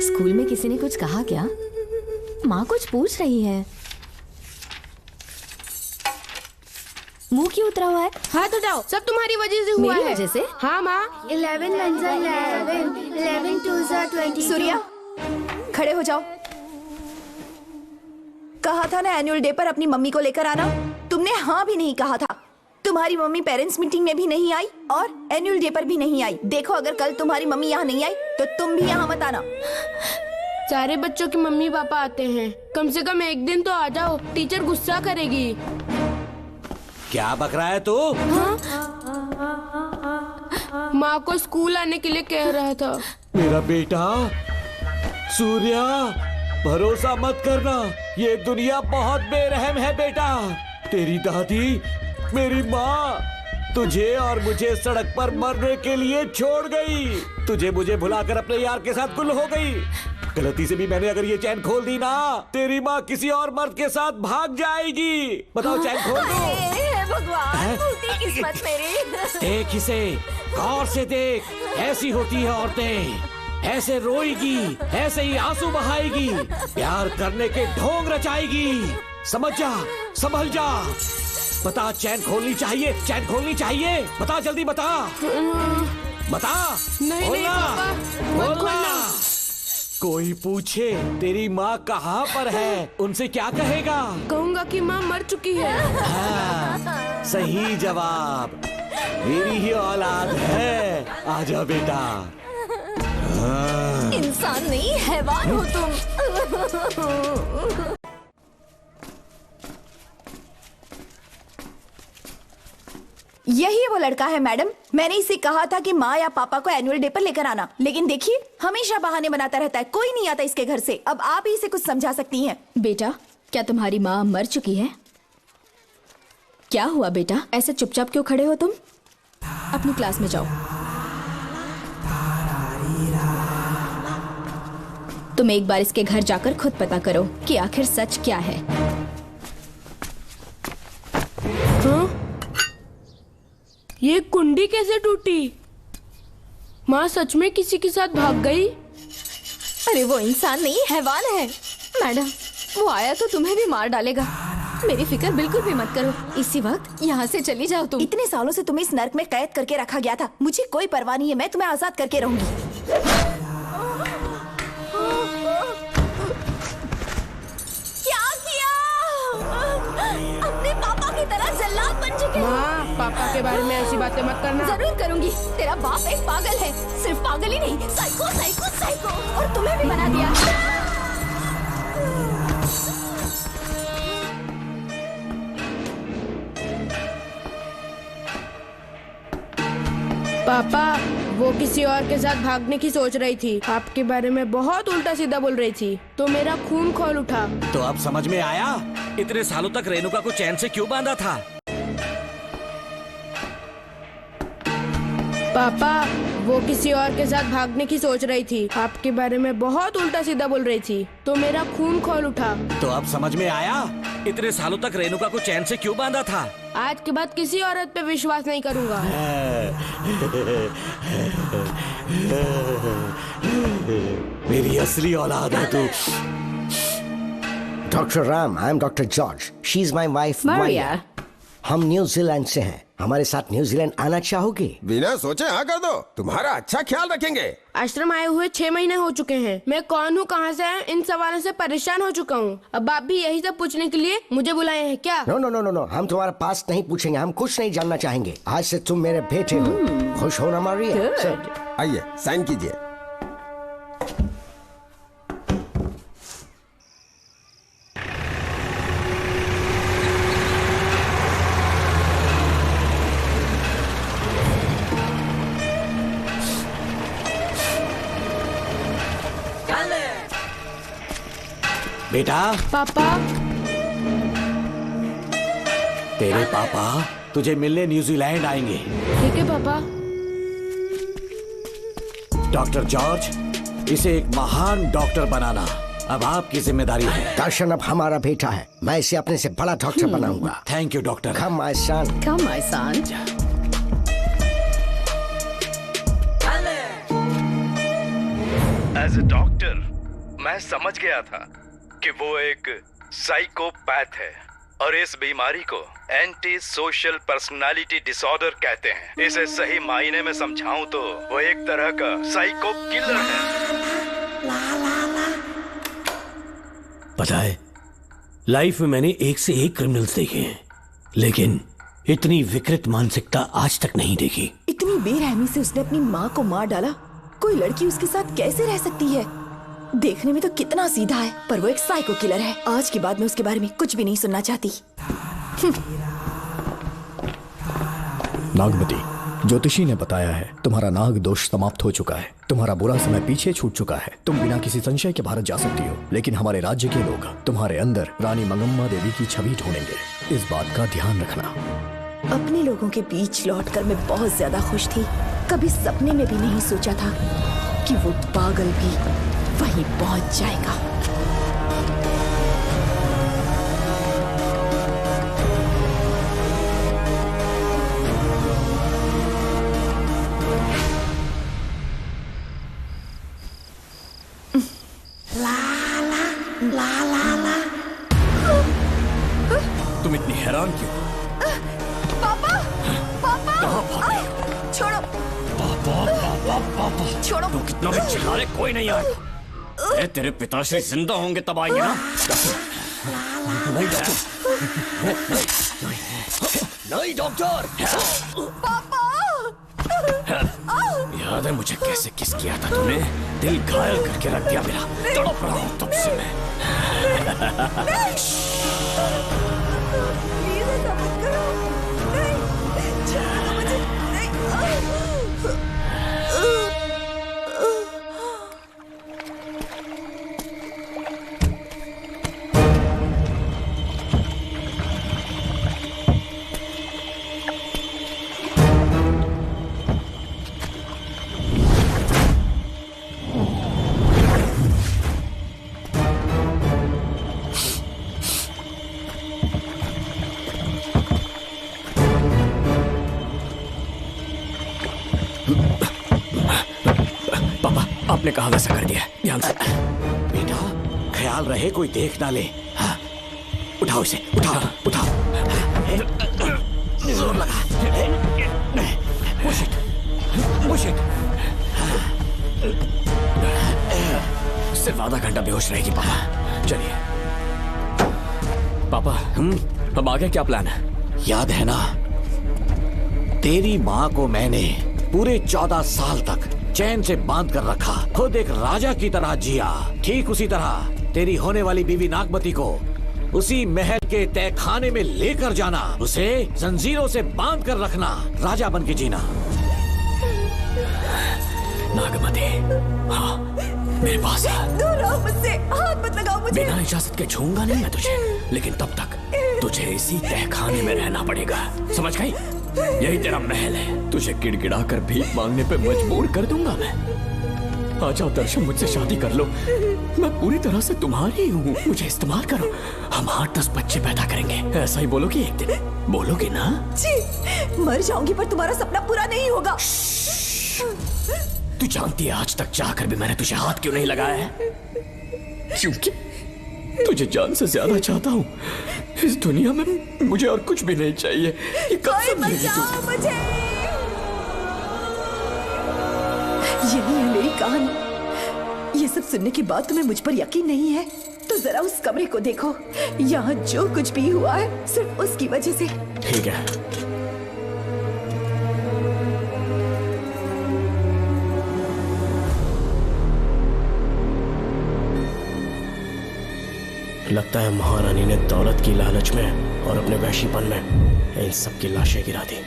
स्कूल में किसी ने कुछ कहा क्या? माँ कुछ पूछ रही है। मुंह क्यों उतरा हुआ है? हाथ उठाओ, सब तुम्हारी वजह से हुआ मेरी है। वजह से? हाँ माँ। 11 1 11 11 2 22। सूर्या, खड़े हो जाओ। कहा था ना एनुअल डे पर अपनी मम्मी को लेकर आना, तुमने हाँ भी नहीं कहा था। तुम्हारी मम्मी पेरेंट्स मीटिंग में भी नहीं आई और एनुअल डे पर भी नहीं आई। देखो अगर कल तुम्हारी मम्मी यहाँ नहीं आई तो तुम भी यहाँ मत आना। सारे बच्चों की मम्मी पापा आते हैं, कम से कम एक दिन तो आ जाओ, टीचर गुस्सा करेगी। क्या बक रहा है तू? माँ को स्कूल आने के लिए कह रहा था। मेरा बेटा सूर्या, भरोसा मत करना, ये दुनिया बहुत बेरहम है बेटा। तेरी दादी, मेरी माँ तुझे और मुझे सड़क पर मरने के लिए छोड़ गई। तुझे मुझे भुलाकर अपने यार के साथ गुल हो गई। गलती से भी मैंने अगर ये चैन खोल दी ना, तेरी माँ किसी और मर्द के साथ भाग जाएगी। बताओ चैन खोल दो। भगवान, फूटी किस्मत मेरी। देख इसे, गौर से देख, ऐसी होती है औरतें, ऐसे रोएगी, ऐसे ही आंसू बहाएगी, प्यार करने के ढोंग रचाएगी। समझ जा, संभल जा। बता, चैन खोलनी चाहिए, चैन खोलनी चाहिए। बता जल्दी बता, बता। नहीं नहीं पापा, मत खोलना। कोई पूछे तेरी माँ कहाँ पर है, उनसे क्या कहेगा? कहूँगा कि माँ मर चुकी है। हाँ, सही जवाब, मेरी ही औलाद है। आजा बेटा। हाँ। इंसान नहीं हैवान हो तुम। यही वो लड़का है मैडम, मैंने इसे कहा था कि माँ या पापा को एनुअल डे पर लेकर आना, लेकिन देखिए हमेशा बहाने बनाता रहता है, कोई नहीं आता इसके घर से। अब आप ही इसे कुछ समझा सकती हैं। बेटा, क्या तुम्हारी माँ मर चुकी है? क्या हुआ बेटा, ऐसे चुपचाप क्यों खड़े हो तुम? अपनी क्लास में जाओ। तुम एक बार इसके घर जाकर खुद पता करो कि आखिर सच क्या है। हाँ? ये कुंडी कैसे टूटी? माँ सच में किसी के साथ भाग गई? अरे वो इंसान नहीं हैवान है। मैडम, वो आया तो तुम्हें भी मार डालेगा। मेरी फिक्र बिल्कुल भी मत करो, इसी वक्त यहाँ से चली जाओ तुम। इतने सालों से तुम्हें इस नर्क में कैद करके रखा गया था, मुझे कोई परवाह नहीं है, मैं तुम्हें आजाद करके रहूंगी। जल्लाद बन चुके हो। माँ, पापा के बारे में ऐसी बातें मत करना। जरूर करूंगी, तेरा बाप एक पागल है, सिर्फ पागल ही नहीं, साइको साइको साइको, और तुम्हें भी बना दिया। पापा, वो किसी और के साथ भागने की सोच रही थी, आपके बारे में बहुत उल्टा सीधा बोल रही थी, तो मेरा खून खौल उठा। तो अब समझ में आया इतने सालों तक रेणुका को चैन से क्यों बांधा था? पापा, वो किसी और के साथ भागने की सोच रही थी, आपके बारे में बहुत उल्टा सीधा बोल रही थी, तो मेरा खून खौल उठा। तो अब समझ में आया इतने सालों तक रेणुका को चैन से क्यों बांधा था? आज के बाद किसी औरत पे विश्वास नहीं करूंगा। मेरी असली औलाद है तू। Dr. Ram, I am Dr. George. She's my wife, Maria. हम न्यूजीलैंड से हैं। हमारे साथ न्यूजीलैंड आना चाहोगे? बिना सोचे हाँ कर दो, तुम्हारा अच्छा ख्याल रखेंगे। आश्रम आए हुए 6 महीने हो चुके हैं। मैं कौन हूँ, कहाँ से है, इन सवालों से परेशान हो चुका हूँ। अब आप भी यही सब पूछने के लिए मुझे बुलाए हैं क्या? No no no no no, हम तुम्हारा पास नहीं पूछेंगे, हम कुछ नहीं जानना चाहेंगे। आज से तुम मेरे बेटे हो। खुश हो ना मारिया? आइए साइन कीजिए। बेटा। पापा। तेरे पापा तुझे मिलने न्यूजीलैंड आएंगे। ठीक है पापा। डॉक्टर जॉर्ज, इसे एक महान डॉक्टर बनाना अब आपकी जिम्मेदारी है। दर्शन अब हमारा बेटा है, मैं इसे अपने से बड़ा डॉक्टर बनाऊंगा। Thank you doctor. Come my son. Come my son. As a doctor मैं समझ गया था कि वो एक साइकोपैथ है और इस बीमारी को एंटी सोशल पर्सनालिटी डिसऑर्डर कहते हैं। इसे सही मायने में समझाऊं तो वो एक तरह का साइको किलर है। पता है, लाइफ में मैंने एक से एक क्रिमिनल्स देखे हैं, लेकिन इतनी विकृत मानसिकता आज तक नहीं देखी। इतनी बेरहमी से उसने अपनी माँ को मार डाला। कोई लड़की उसके साथ कैसे रह सकती है? देखने में तो कितना सीधा है, पर वो एक साइको किलर है। आज के बाद मैं उसके बारे में कुछ भी नहीं सुनना चाहती। नागमती, ज्योतिषी ने बताया है तुम्हारा नाग दोष समाप्त हो चुका है, तुम्हारा बुरा समय पीछे छूट चुका है, तुम बिना किसी संशय के भारत जा सकती हो। लेकिन हमारे राज्य के लोग तुम्हारे अंदर रानी मंगम्मा देवी की छवि ढूंढेंगे, इस बात का ध्यान रखना। अपने लोगों के बीच लौटकर मैं बहुत ज्यादा खुश थी। कभी सपने में भी नहीं सोचा था कि वो पागल भी वहीं पहुंच जाएगा। तुम इतनी हैरान क्यों? पापा, पापा, छोड़ो, पापा, छोड़ो। तू कितना भी चिल्ला ले, कोई नहीं आएगा। तेरे पिताश्री जिंदा होंगे तब आएंगे ना। नहीं डॉक्टर। पापा। याद है मुझे कैसे किस किया था तूने? दिल घायल करके रख दिया मेरा। तड़प रहा हूं तब से मैं। प्लीज ऐसा मत करो। नहीं, छोड़ो मुझे। आपने कहा वैसा कर दिया, ध्यान से। बेटा ख्याल रहे कोई देख ना ले। हाँ। उठाओ इसे, उठाओ उठाओ। जोर लगा। Push it, push it. सिर्फ आधा घंटा बेहोश रहेगी पापा। चलिए पापा, अब आगे क्या प्लान है? याद है ना, तेरी माँ को मैंने पूरे 14 साल तक चैन से बांध कर रखा, खुद एक राजा की तरह जिया। ठीक उसी तरह तेरी होने वाली बीवी नागमती को उसी महल के तहखाने में लेकर जाना, उसे जंजीरों से बांध कर रखना, राजा बन के जीना। नागमती, हाँ मेरे पास आ। दूर रहो मुझसे, हाथ मत लगाओ मुझे। बिना इजाजत के छूऊंगा नहीं मैं तुझे, लेकिन तब तक तुझे इसी तहखाने में रहना पड़ेगा, समझ गई? यही तेरा महल है। तुझे गिड़गिड़ा कर भीख मांगने पे मजबूर कर दूंगा मैं। आ जाओ दर्शन, मुझसे शादी कर लो, मैं पूरी तरह से तुम्हारी हूँ। मुझे इस्तेमाल करो, हम 8-10 बच्चे पैदा करेंगे। ऐसा ही बोलोगी एक दिन, बोलोगी ना? जी, मर जाऊंगी पर तुम्हारा सपना पूरा नहीं होगा। तू जानती है आज तक चाहकर भी मैंने तुझे हाथ क्यों नहीं लगाया है? क्योंकि तुझे जान से ज्यादा चाहता हूँ, इस दुनिया में मुझे और कुछ भी नहीं चाहिए। ये कब कोई से मिलेगी बचाओ मुझे। यही है मेरी कहानी। ये सब सुनने के बाद तुम्हें मुझ पर यकीन नहीं है तो जरा उस कमरे को देखो। यहाँ जो कुछ भी हुआ है सिर्फ उसकी वजह से। ठीक है, लगता है महारानी ने दौलत की लालच में और अपने वैशीपन में इन सब की लाशें गिरा दी।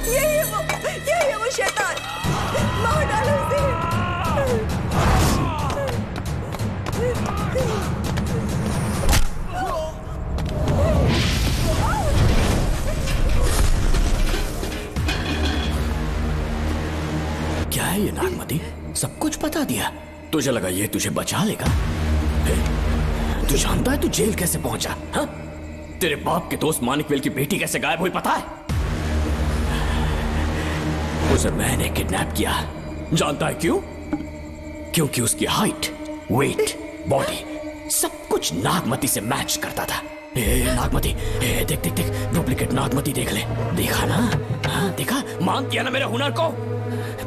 यही है वो शैतान। मार डालो उसे। क्या है ये नागमती? सब कुछ बता दिया। तुझे लगा ये तुझे बचा लेगा? तू जानता है तू जेल कैसे पहुंचा? हाँ? तेरे बाप के दोस्त मानिकवेल की बेटी कैसे गायब हुई पता है? उसे मैंने किडनैप किया। जानता है क्यों? क्योंकि उसकी हाइट, वेट, बॉडी सब कुछ नागमती से मैच करता था। नागमती, देख देख देख, डुप्लीकेट नागमती देख ले। देखा ना? हाँ, देखा? मान दिया ना मेरे हुनर को?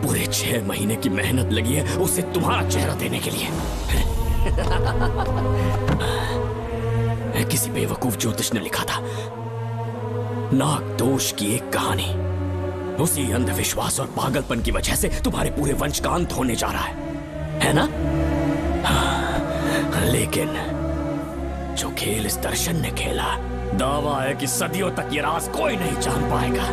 पूरे 6 महीने की मेहनत लगी है उसे तुम्हारा चेहरा देने के लिए। किसी बेवकूफ ज्योतिष ने लिखा था नाग दोष की एक कहानी। उसी अंधविश्वास और पागलपन की वजह से तुम्हारे पूरे वंश का अंत होने जा रहा है ना? हाँ, लेकिन जो खेल इस दर्शन ने खेला, दावा है कि सदियों तक ये राज कोई नहीं जान पाएगा।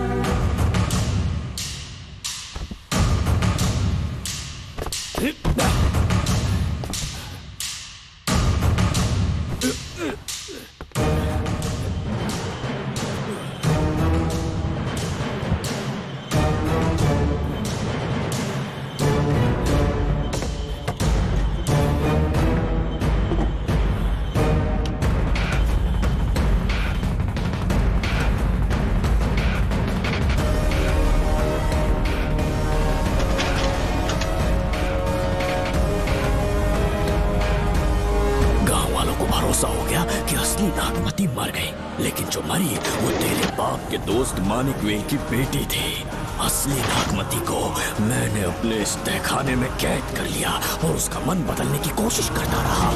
मानिकवेल की बेटी थी। असली नागमती को मैंने अपने इस तहखाने में कैद कर लिया और उसका मन बदलने की कोशिश करता रहा।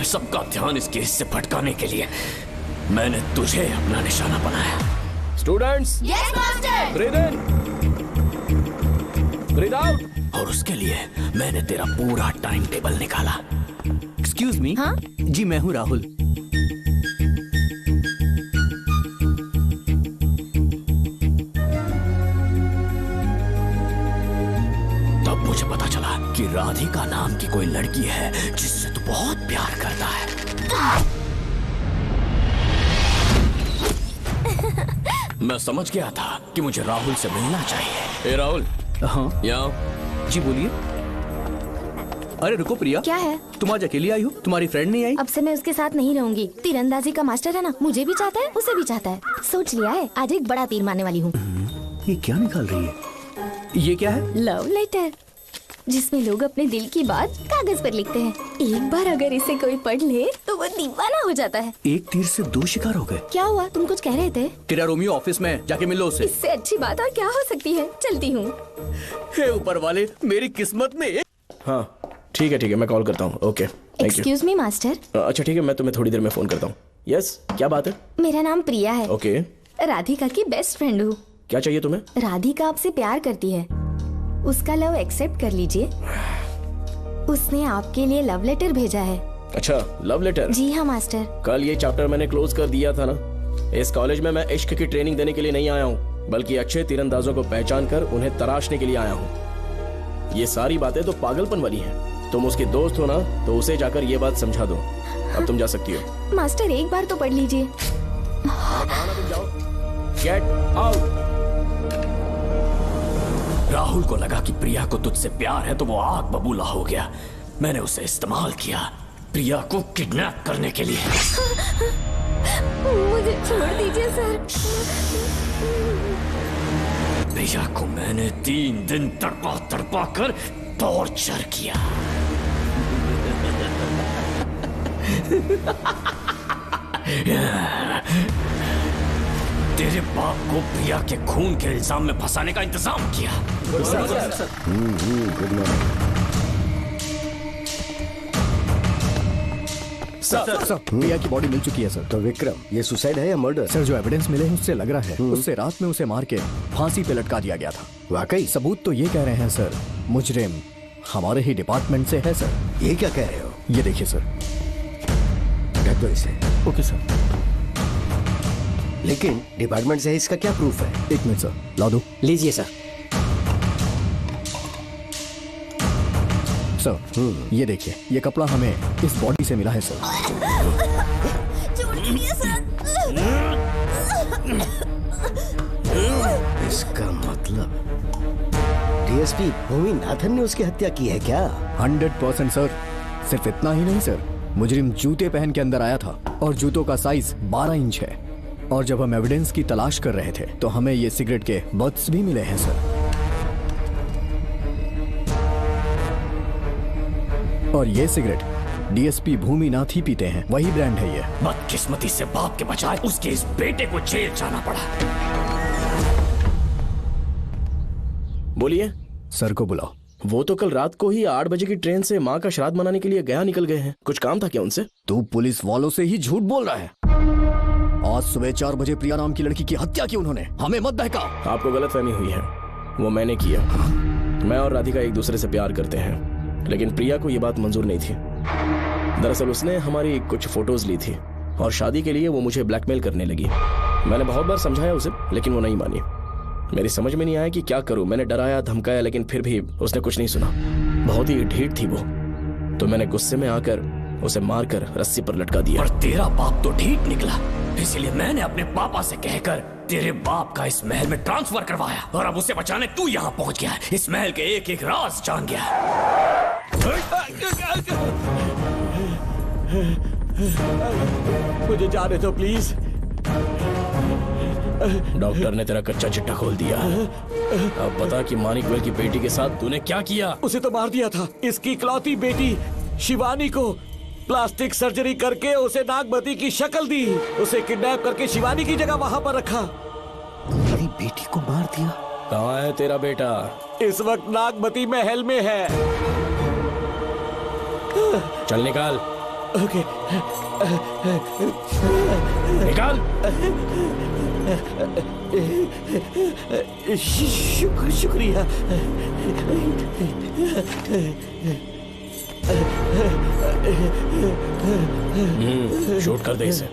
सबका ध्यान इस केस से भटकाने के लिए मैंने तुझे अपना निशाना बनाया। Students, yes master. ब्रीथ इन, ब्रीथ आउट। और उसके लिए मैंने तेरा पूरा टाइम टेबल निकाला। Excuse me. हाँ? जी मैं हूँ राहुल। तब मुझे पता चला कि राधिका नाम की कोई लड़की है जिससे तू बहुत प्यार करता है। मैं समझ गया था कि मुझे राहुल से मिलना चाहिए। राहुल। हाँ यहाँ। जी बोलिए। अरे रुको प्रिया, क्या है? तुम आज अकेली आई हो? तुम्हारी फ्रेंड नहीं आई? अब से मैं उसके साथ नहीं रहूंगी। तीरंदाजी का मास्टर है ना, मुझे भी चाहता है, उसे भी चाहता है। सोच लिया है, आज एक बड़ा तीर मारने वाली हूँ। ये क्या निकाल रही है? ये क्या है? लव लेटर, जिसमें लोग अपने दिल की बात कागज पर लिखते हैं। एक बार अगर इसे कोई पढ़ ले तो वो दीवाना हो जाता है। एक तीर से 2 शिकार हो गए। क्या हुआ? तुम कुछ कह रहे थे? तेरा रोमियो ऑफिस में, जाके मिलो उससे। इससे अच्छी बात और क्या हो सकती है? चलती हूँ। हे ऊपर वाले, मेरी किस्मत में। हाँ ठीक है मैं कॉल करता हूँ। Okay, thank you. Excuse me master. अच्छा ठीक है, मैं तुम्हें थोड़ी देर में फोन करता हूँ। यस, क्या बात है? मेरा नाम प्रिया है। ओके। राधिका की बेस्ट फ्रेंड हूँ। क्या चाहिए तुम्हें? राधिका आपसे प्यार करती है, उसका लव एक्सेप्ट कर लीजिए। उसने आपके लिए लव लेटर भेजा है। अच्छा, लव लेटर? जी हाँ मास्टर। कल ये चैप्टर मैंने क्लोज कर दिया था ना। इस कॉलेज में मैं इश्क की ट्रेनिंग देने के लिए नहीं आया हूँ, बल्कि अच्छे तीरंदाजों को पहचान कर उन्हें तराशने के लिए आया हूँ। ये सारी बातें तो पागलपन वाली हैं। तुम उसके दोस्त हो ना, तो उसे जाकर ये बात समझा दो। अब तुम जा सकती हो। मास्टर एक बार तो पढ़ लीजिए। Get out. राहुल को लगा कि प्रिया को तुझसे प्यार है तो वो आग बबूला हो गया। मैंने उसे इस्तेमाल किया प्रिया को किडनैप करने के लिए। मुझे छोड़ दीजिए सर। प्रिया को मैंने 3 दिन तड़पा कर टॉर्चर किया। तेरे बाप को प्रिया के खून के इल्जाम में फंसाने का इंतजाम किया। सर, प्रिया की बॉडी मिल चुकी है सर। तो विक्रम, ये सुसाइड है या मर्डर? सर, जो एविडेंस मिले हैं उससे लग रहा है उससे रात में उसे मार के फांसी पे लटका दिया गया था। वाकई? सबूत तो ये कह रहे हैं सर, मुजरिम हमारे ही डिपार्टमेंट से है सर। ये क्या कह रहे हो? ये देखिए सर। रख दो इसे। Okay sir. लेकिन डिपार्टमेंट से है, इसका क्या प्रूफ है? 1 मिनट सर, ला दो। लीजिए सर। सर, ये देखिए, ये कपड़ा हमें इस बॉडी से मिला है सर। इसका मतलब डीएसपी भूमि नाथन ने उसकी हत्या की है क्या? 100% सर। सिर्फ इतना ही नहीं सर, मुजरिम जूते पहन के अंदर आया था और जूतों का साइज 12 इंच है। और जब हम एविडेंस की तलाश कर रहे थे तो हमें ये सिगरेट के बट्स भी मिले हैं सर। और ये सिगरेट डीएसपी भूमि नाथ ही पीते हैं, वही ब्रांड है ये। बदकिस्मती से बाप के बजाय उसके इस बेटे को जेल जाना पड़ा। बोलिए। सर को बुलाओ। वो तो कल रात को ही 8 बजे की ट्रेन से माँ का श्राद्ध मनाने के लिए गया निकल गए हैं। कुछ काम था क्या उनसे? तू पुलिस वालों से ही झूठ बोल रहा है। आज सुबह 4 बजे प्रिया नाम की लड़की की हत्या की उन्होंने। हमें मत बहका। आपको गलतफहमी हुई है, वो मैंने किया। मैं और राधिका एक दूसरे से प्यार करते हैं, लेकिन प्रिया को ये बात मंजूर नहीं थी। दरअसल उसने हमारी कुछ फोटोज ली थी और शादी के लिए वो मुझे ब्लैकमेल करने लगी। मैंने बहुत बार समझाया उसे, लेकिन वो नहीं मानी। मेरी समझ में नहीं आया कि क्या करूं। मैंने डराया धमकाया, लेकिन फिर भी उसने कुछ नहीं सुना। बहुत ही ढीठ थी वो, तो मैंने गुस्से में आकर उसे मारकर रस्सी पर लटका दिया। और तेरा बाप तो ढीठ निकला, इसीलिए मैंने अपने पापा से कहकर तेरे बाप का इस महल में ट्रांसफर करवाया। और अब उसे बचाने तू यहाँ पहुंच गया है। इस महल के एक एक राज जान गया है। मुझे जाने दो प्लीज। डॉक्टर ने तेरा कच्चा चिट्ठा खोल दिया। अब बता कि मानिकवेल की बेटी के साथ तूने क्या किया? उसे तो मार दिया था। इसकी इकलौती बेटी शिवानी को प्लास्टिक सर्जरी करके उसे नागमती की शक्ल दी। उसे किडनैप करके शिवानी की जगह वहां पर रखा। मेरी बेटी को मार दिया? कहाँ है तेरा बेटा? इस वक्त नागमती महल में है। चल निकाल। ओके। निकाल। शुक्रिया। शूट कर दे इसे।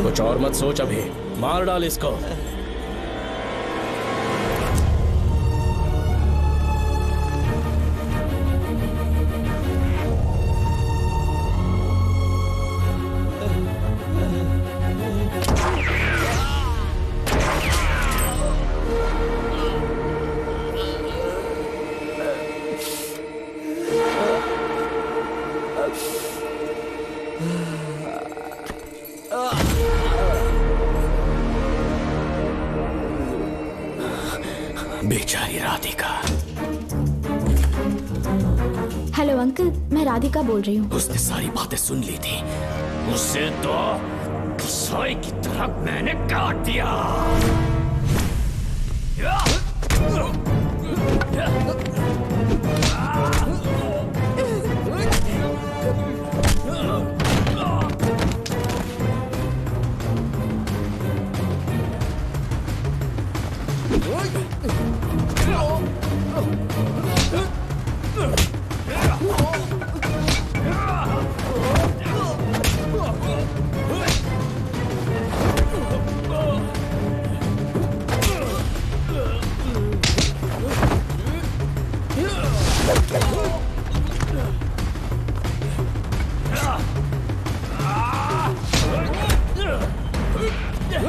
कुछ और मत सोच, अभी मार डाल इसको। बेचारी राधिका। हेलो अंकल, मैं राधिका बोल रही हूँ। उसने सारी बातें सुन ली थी। उसे तो कसाई की तरह मैंने काट दिया। तू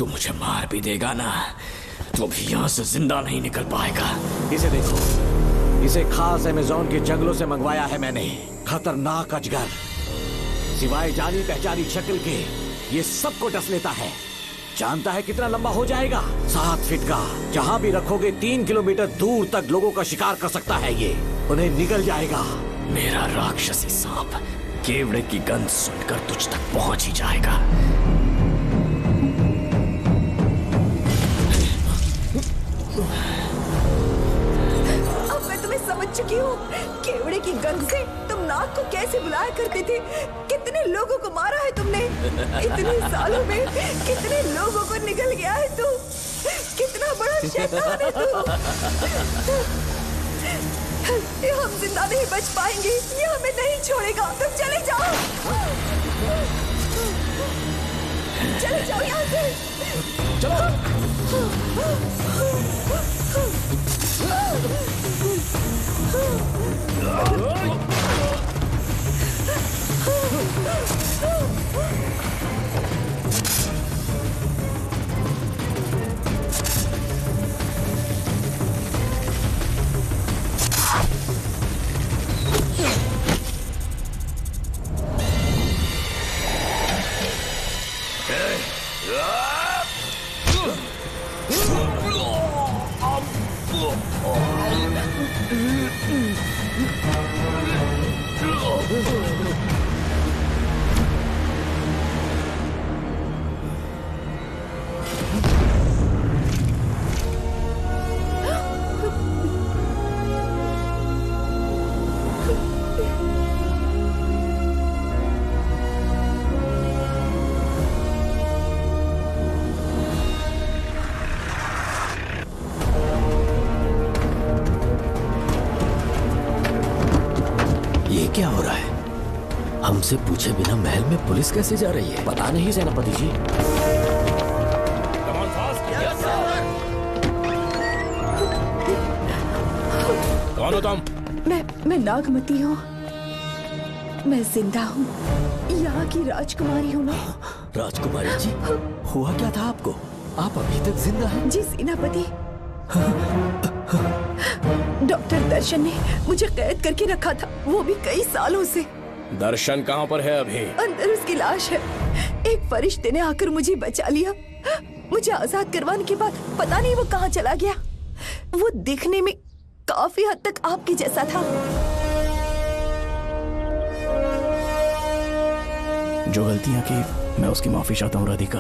मुझे मार भी देगा ना तो भी यहाँ से जिंदा नहीं निकल पाएगा। इसे देखो, इसे खास अमेज़न के जंगलों से मंगवाया है मैंने। खतरनाक अजगर, सिवाय जानी पहचानी शक्ल के ये सबको डस लेता है। जानता है कितना लंबा हो जाएगा? 7 फीट का। जहाँ भी रखोगे 3 किलोमीटर दूर तक लोगों का शिकार कर सकता है ये। उन्हें निगल जाएगा। मेरा राक्षसी सांप केवड़े की गंध सुनकर तुझ तक पहुंच ही जाएगा। अब मैं तुम्हें समझ चुकी हूँ। केवड़े की गंध से तुम नाग को कैसे बुलाया करते थे। कितने लोगों को मारा है तुमने। इतने सालों में कितने लोगों को निगल गया है तू। कितना बड़ा शैतान है तू। हम जिंदा नहीं बच पाएंगे। ये हमें नहीं छोड़ेगा। तुम चले जाओ, चले जाओ यहाँ से। क्या हो रहा है? हमसे पूछे बिना महल में पुलिस कैसे जा रही है? पता नहीं सेनापति जी। कौन हो तुम? मैं नागमती हूँ। मैं जिंदा हूँ। यहाँ की राजकुमारी हूँ मैं। राजकुमारी जी, हुआ क्या था आपको? आप अभी तक जिंदा हैं? जी सेनापति। डॉक्टर दर्शन ने मुझे कैद करके रखा था, वो भी कई सालों से। दर्शन कहाँ पर है अभी? अंदर उसकी लाश है। एक फरिश्ते ने आकर मुझे बचा लिया। मुझे आजाद करवाने के बाद पता नहीं वो कहाँ चला गया। वो दिखने में काफी हद तक आपके जैसा था। जो गलतियां की मैं उसकी माफी चाहता हूँ राधिका।